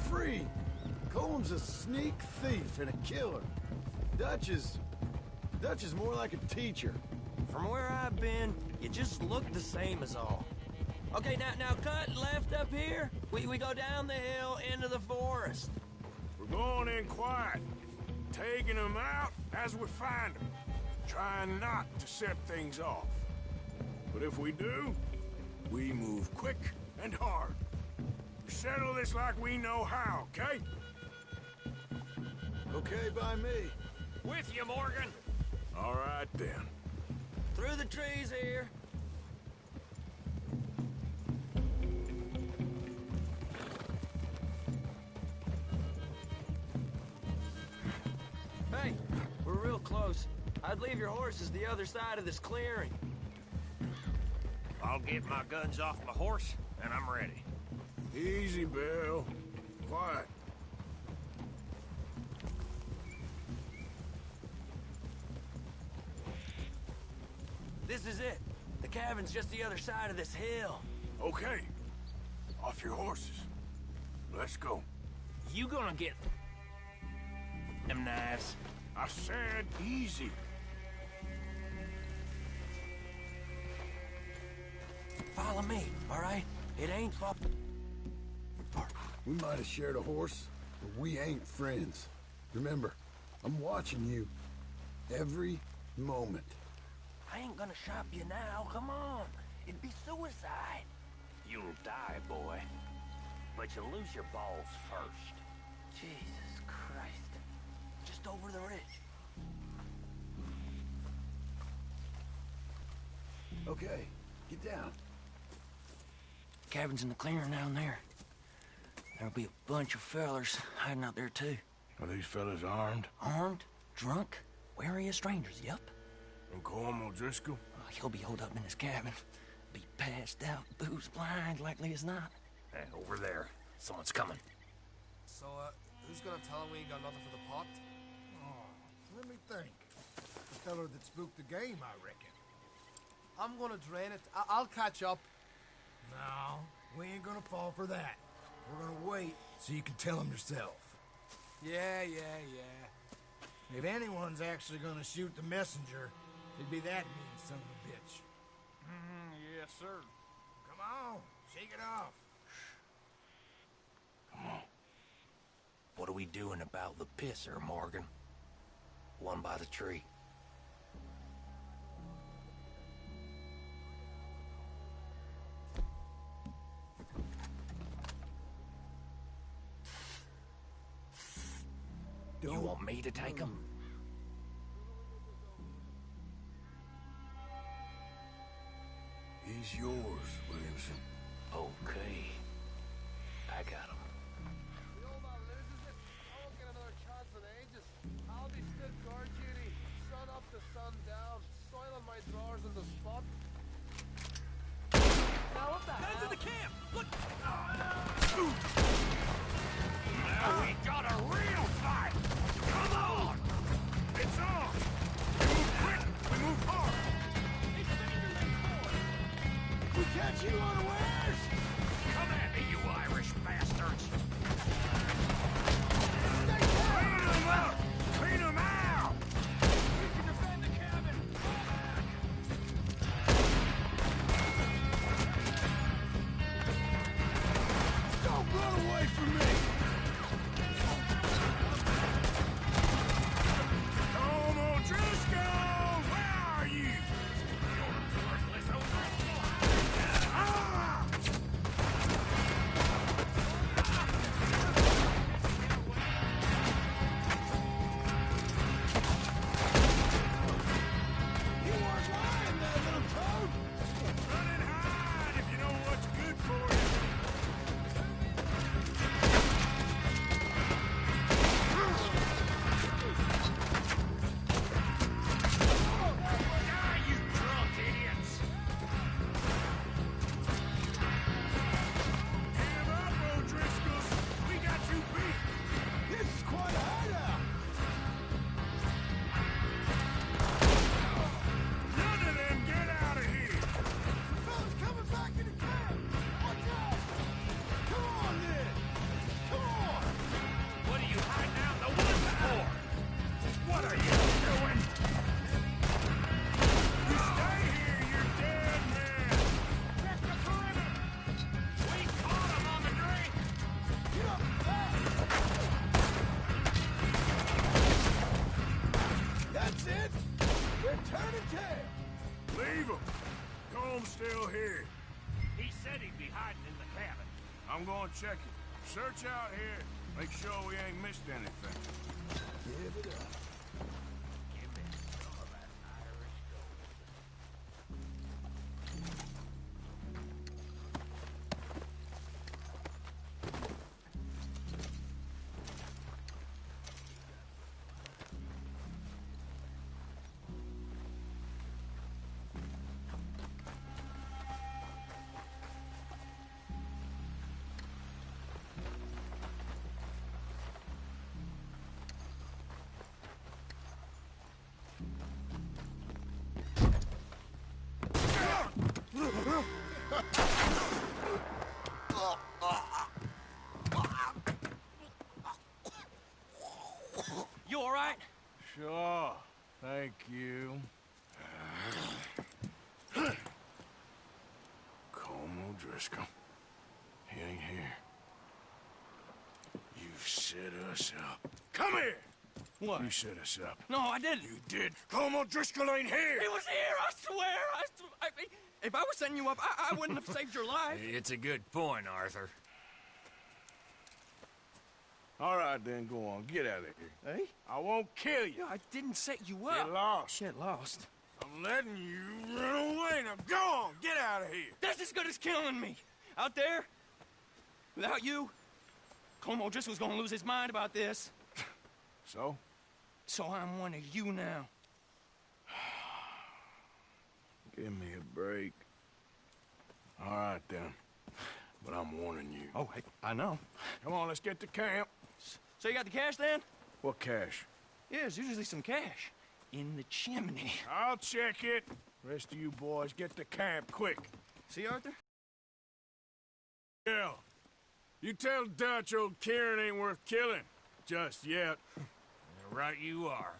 Free. Coleman's a sneak thief and a killer. Dutch is more like a teacher. From where I've been, you just look the same as all. Okay, now cut left up here. We go down the hill into the forest. We're going in quiet, taking them out as we find them, trying not to set things off. But if we do, we move quick and hard. We settle this like we know how, okay? Okay by me. With you, Morgan. All right, then. Through the trees here. Hey, we're real close. I'd leave your horses the other side of this clearing. I'll get my guns off my horse, and I'm ready. Easy, Bill. Quiet. This is it. The cabin's just the other side of this hill. Okay. Off your horses. Let's go. You gonna get them knives? I said easy. Follow me, all right? It ain't far. We might have shared a horse, but we ain't friends. Remember, I'm watching you. Every moment. I ain't gonna shop you now, come on. It'd be suicide. You'll die, boy. But you'll lose your balls first. Jesus Christ. Just over the ridge. Okay, get down. Cabin's in the clearing down there. There'll be a bunch of fellers hiding out there, too. Are these fellas armed? Armed? Drunk? Wary of strangers, yup. And Colm O'Driscoll? He'll be holed up in his cabin. Be passed out, booze blind, likely as not. Hey, over there. Someone's coming. So, who's gonna tell him we ain't got nothing for the pot? Oh, let me think. The feller that spooked the game, I reckon. I'm gonna drain it. I'll catch up. No, we ain't gonna fall for that. We're gonna wait so you can tell him yourself. Yeah. If anyone's actually gonna shoot the messenger, it'd be that mean son of a bitch. Yes, sir. Come on, shake it off. What are we doing about the pisser, Morgan? One by the tree. You want me to take him? He's yours, Williamson. Okay. I got him. The old man loses it. I won't get another chance in ages. I'll be stood guard duty, sun up to sun down, soiling my drawers in the spot. Now what the hell? Guns in the camp! Look! Now we got a real fight! Come on! It's on! We move quick! We move hard! We catch you unawares! Come at me, you Irish bastards! Clean them up! Clean them out! We can defend the cabin! Don't run away from me! Colm O'Driscoll! Where are you? You're worthless, O'Driscoll! Ah! You weren't lying there, little toad! Run and hide if you know what's good for you. Die, you drunk idiots! Give up, O'Driscolls! We got you beat! This is quite a hideout! None of them get out of here! Fellas coming back into camp! Watch out! Come on, then! Come on! What are you hiding out in the woods for? What are you doing? You stay here, you're dead man! Check the perimeter! We caught him on the drink! Get up fast! That's it! We're turning tail! Leave him! Colm's still here. He said he'd be hiding in the cabin. I'm gonna check it. Search out here. Make sure we ain't missed anything. Give it up. Give me some of that Irish gold. He ain't here. You set us up. Come here! What? You set us up. No, I didn't. You did. Colm O'Driscoll ain't here! He was here, I swear! If I was setting you up, I wouldn't have saved your life. It's a good point, Arthur. All right, then, go on. Get out of here. Hey? I won't kill you. I didn't set you up. Get lost. Get lost. I'm letting you run away. Now go on. Get out of here. That's as good as killing me. Out there, without you, Colm O'Driscoll's gonna lose his mind about this. So? So I'm one of you now. Give me a break. All right, then. But I'm warning you. Oh, hey, I know. Come on, let's get to camp. So you got the cash, then? What cash? Yeah, there's usually some cash. In the chimney. I'll check it. Rest of you boys, get to camp, quick. See, Arthur? Yeah. You tell Dutch old Kieran ain't worth killing. Just yet. Right you are.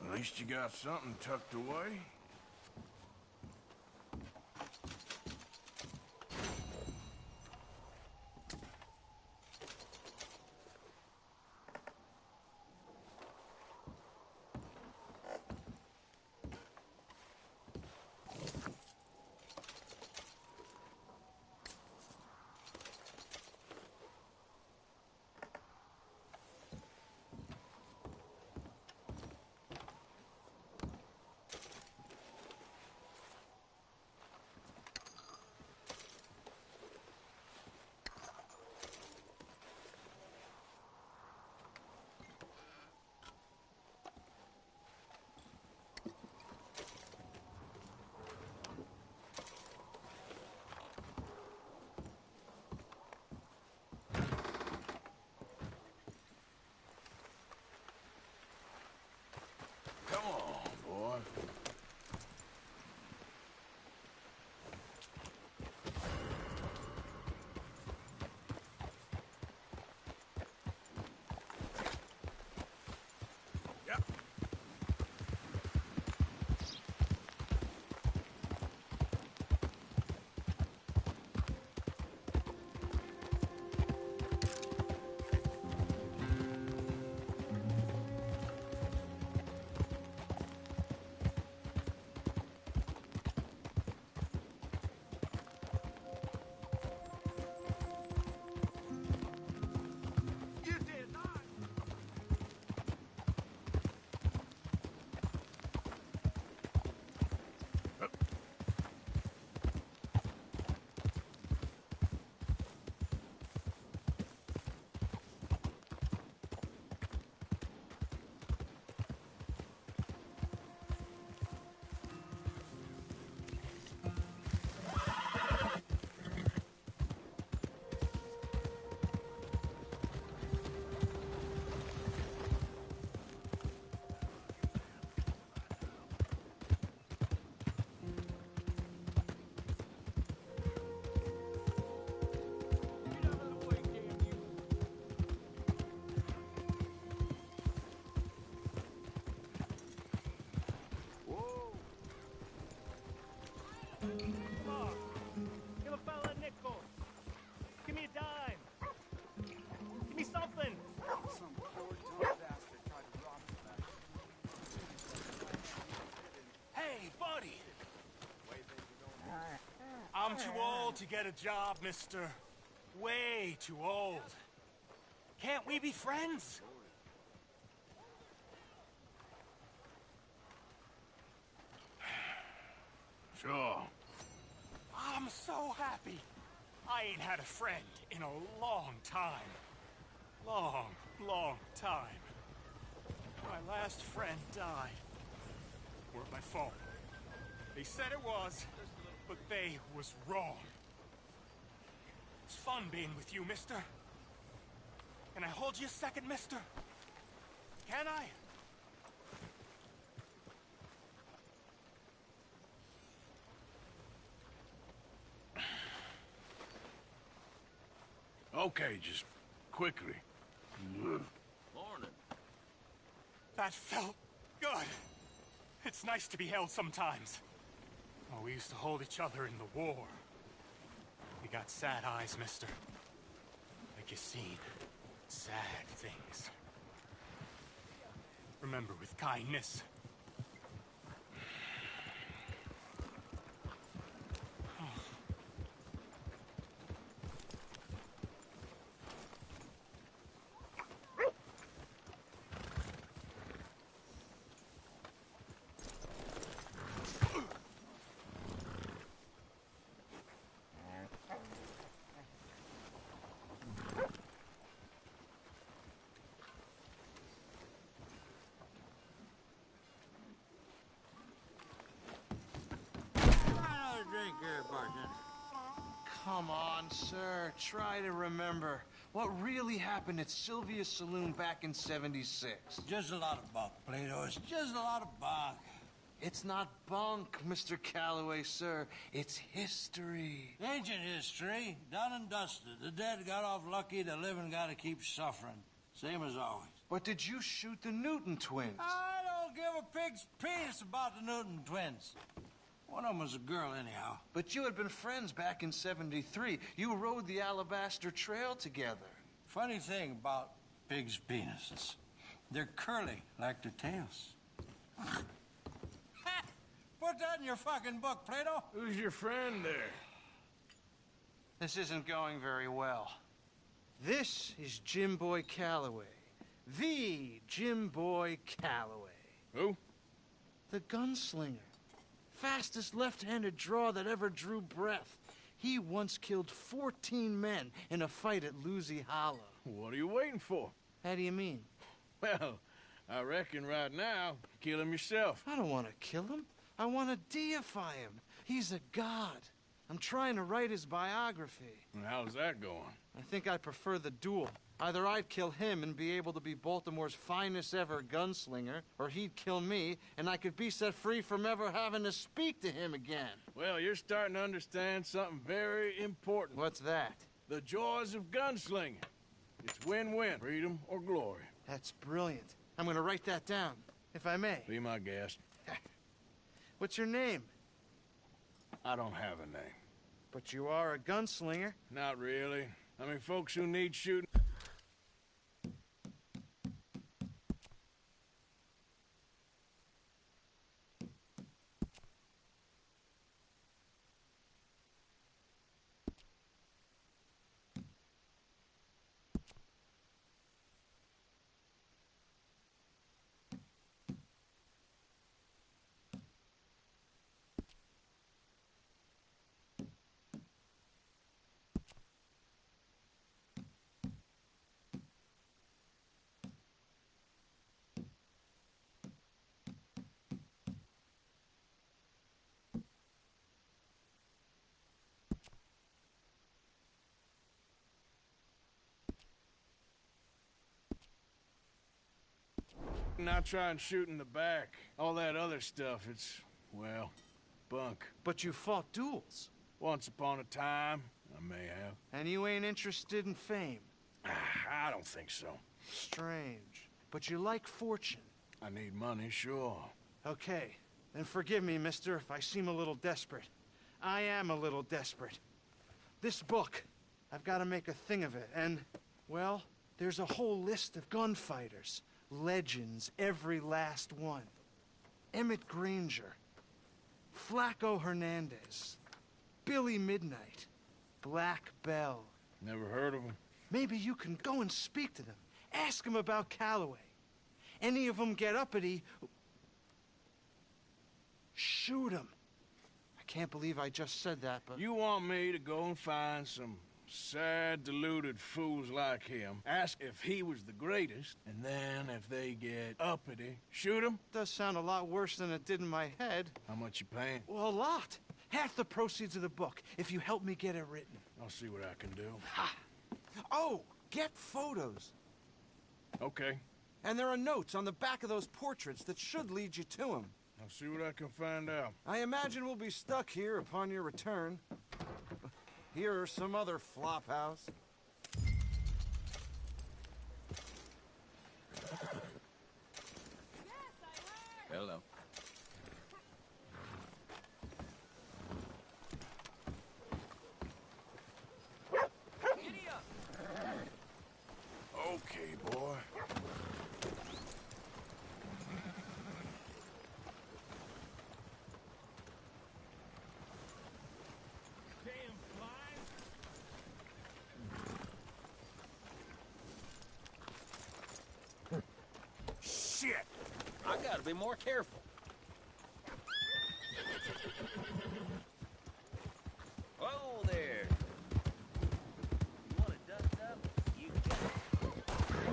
At least you got something tucked away. Come on, boy. Yep. Howdy. I'm too old to get a job, mister. Way too old. Can't we be friends? Sure. I'm so happy. I ain't had a friend in a long time. Long, long time. My last friend died. Weren't my fault. They said it was, but they was wrong. It's fun being with you, mister. Can I hold you a second, mister? Can I? Okay, just quickly. Morning. That felt good. It's nice to be held sometimes. Oh, we used to hold each other in the war. We got sad eyes, mister. Like you seen. Sad things. Remember with kindness. Drink here, partner. Come on, sir. Try to remember what really happened at Sylvia's Saloon back in '76. Just a lot of bunk, Plato. It's just a lot of bunk. It's not bunk, Mr. Calloway, sir. It's history. Ancient history. Done and dusted. The dead got off lucky. The living got to keep suffering. Same as always. But did you shoot the Newton twins? I don't give a pig's penis about the Newton twins. One of them was a girl, anyhow. But you had been friends back in '73. You rode the Alabaster Trail together. Funny thing about pigs' penises. They're curly like their tails. Put that in your fucking book, Plato. Who's your friend there? This isn't going very well. This is Jim Boy Calloway. The Jim Boy Calloway. Who? The gunslinger. Fastest left-handed draw that ever drew breath. He once killed 14 men in a fight at Lucy Hollow. What are you waiting for? How do you mean? Well, I reckon right now, kill him yourself. I don't want to kill him. I want to deify him. He's a god. I'm trying to write his biography. And how's that going? I think I prefer the duel. Either I'd kill him and be able to be Baltimore's finest ever gunslinger, or he'd kill me, and I could be set free from ever having to speak to him again. Well, you're starting to understand something very important. What's that? The joys of gunslinging. It's win-win, freedom or glory. That's brilliant. I'm going to write that down, if I may. Be my guest. What's your name? I don't have a name. But you are a gunslinger. Not really. I mean, folks who need shooting... Not try and shoot in the back. All that other stuff, it's, well, bunk. But you fought duels. Once upon a time, I may have. And you ain't interested in fame? I don't think so. Strange. But you like fortune. I need money, sure. Okay. Then forgive me, mister, if I seem a little desperate. I am a little desperate. This book, I've got to make a thing of it, and, well, there's a whole list of gunfighters. Legends, every last one. Emmett Granger. Flaco Hernandez, Billy Midnight, Black Bell. Never heard of him. Maybe you can go and speak to them. Ask them about Calloway. Any of them get uppity, shoot them. I can't believe I just said that, but... You want me to go and find some sad, deluded fools like him, ask if he was the greatest, and then if they get uppity, shoot him? Does sound a lot worse than it did in my head. How much you paying? Well, a lot. Half the proceeds of the book, if you help me get it written. I'll see what I can do. Ha! Oh, get photos. Okay. And there are notes on the back of those portraits that should lead you to him. I'll see what I can find out. I imagine we'll be stuck here upon your return. Here or some other flop house. Hello. Okay, boy. Shit! I gotta be more careful. Whoa there. You want to dust up? You get it.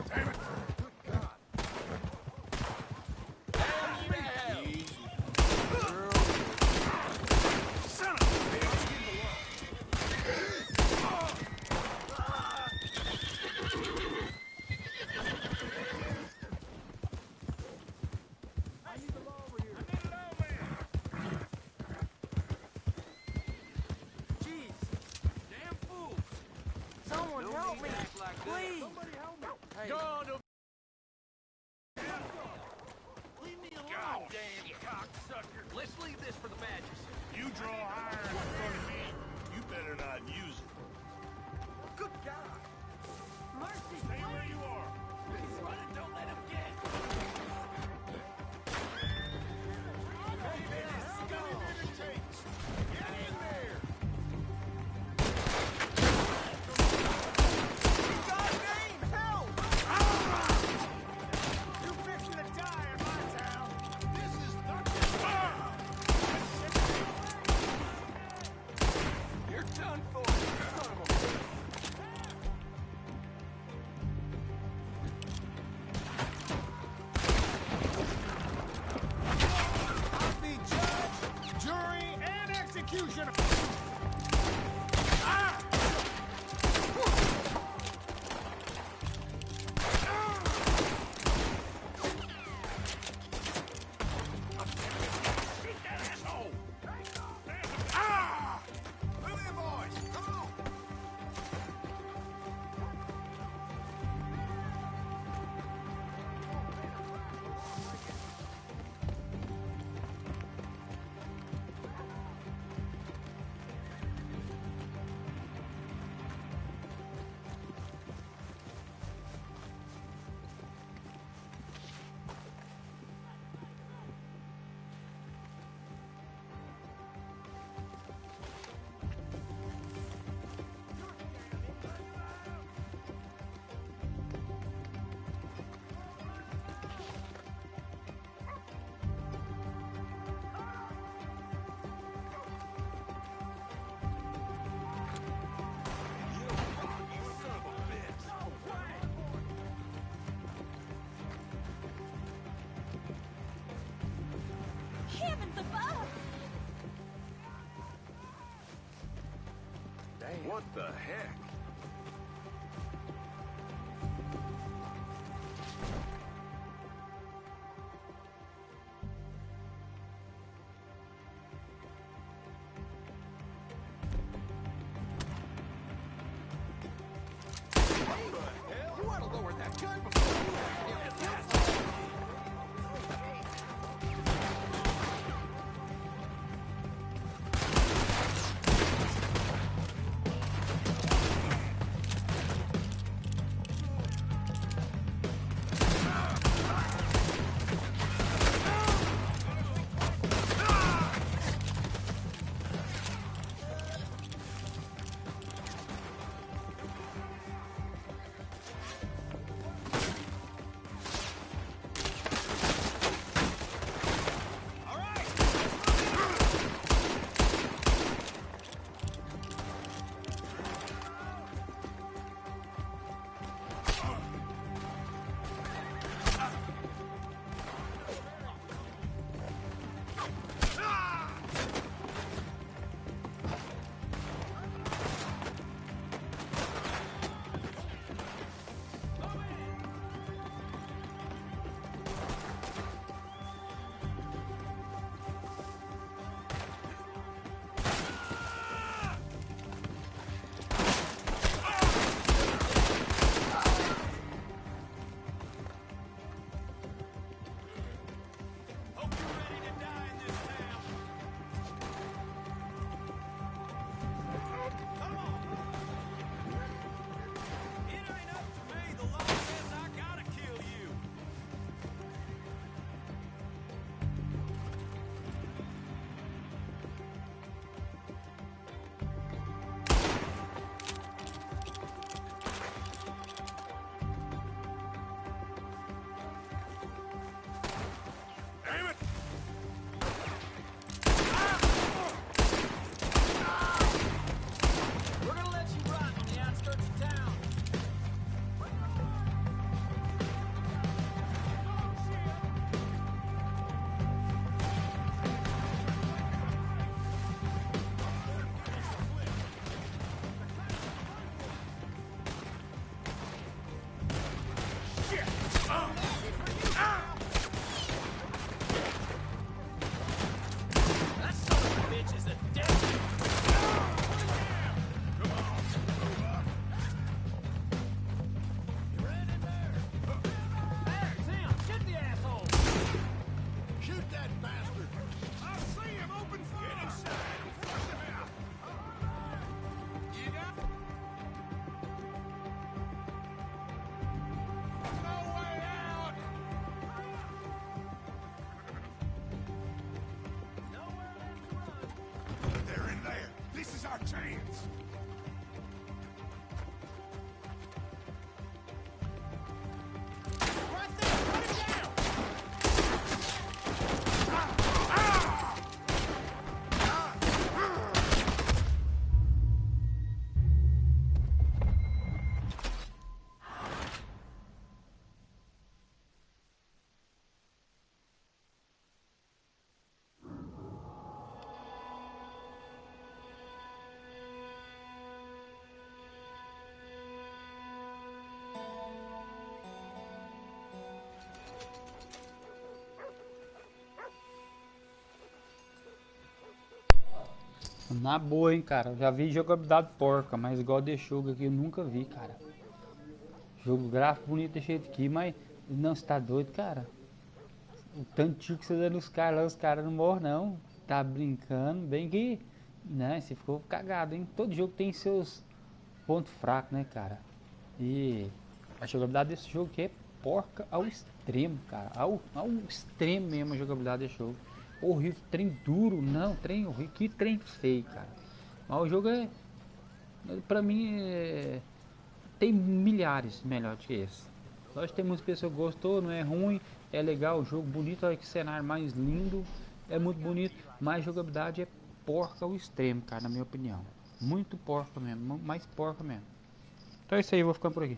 Damn it! Good God. Damn you hell. Easy. Girl. Son of a bitch! Please! Somebody help me! Hey. God, leave me alone, damn cocksucker! Let's leave this for the badges. You draw iron in front of me, you better not use it. Good God! Mercy! Stay where you are! He's running, don't let him get! Get in there! Heavens above! Damn. What the heck? You ought to lower that gun before you have to my chance. Na boa, hein, cara. Já vi jogabilidade porca, mas igual desse jogo aqui eu nunca vi, cara. Jogo gráfico bonito desse jeito aqui, mas não, você tá doido, cara. O tanto de tiro que você dá nos caras lá, os caras não morrem não. Tá brincando, bem que... Né, você ficou cagado, hein. Todo jogo tem seus pontos fracos, né, cara. E a jogabilidade desse jogo aqui é porca ao extremo, cara. Ao extremo mesmo a jogabilidade desse jogo. Horrível, trem duro, não, trem horrível, que trem feio, cara. Mas o jogo é, pra mim, tem milhares melhor que esse. Nós tem muitas pessoas que gostou, não é ruim, é legal, o jogo bonito, olha que cenário mais lindo, é muito bonito, mas a jogabilidade é porca ao extremo, cara, na minha opinião. Muito porca mesmo, mais porca mesmo. Então é isso aí, eu vou ficando por aqui.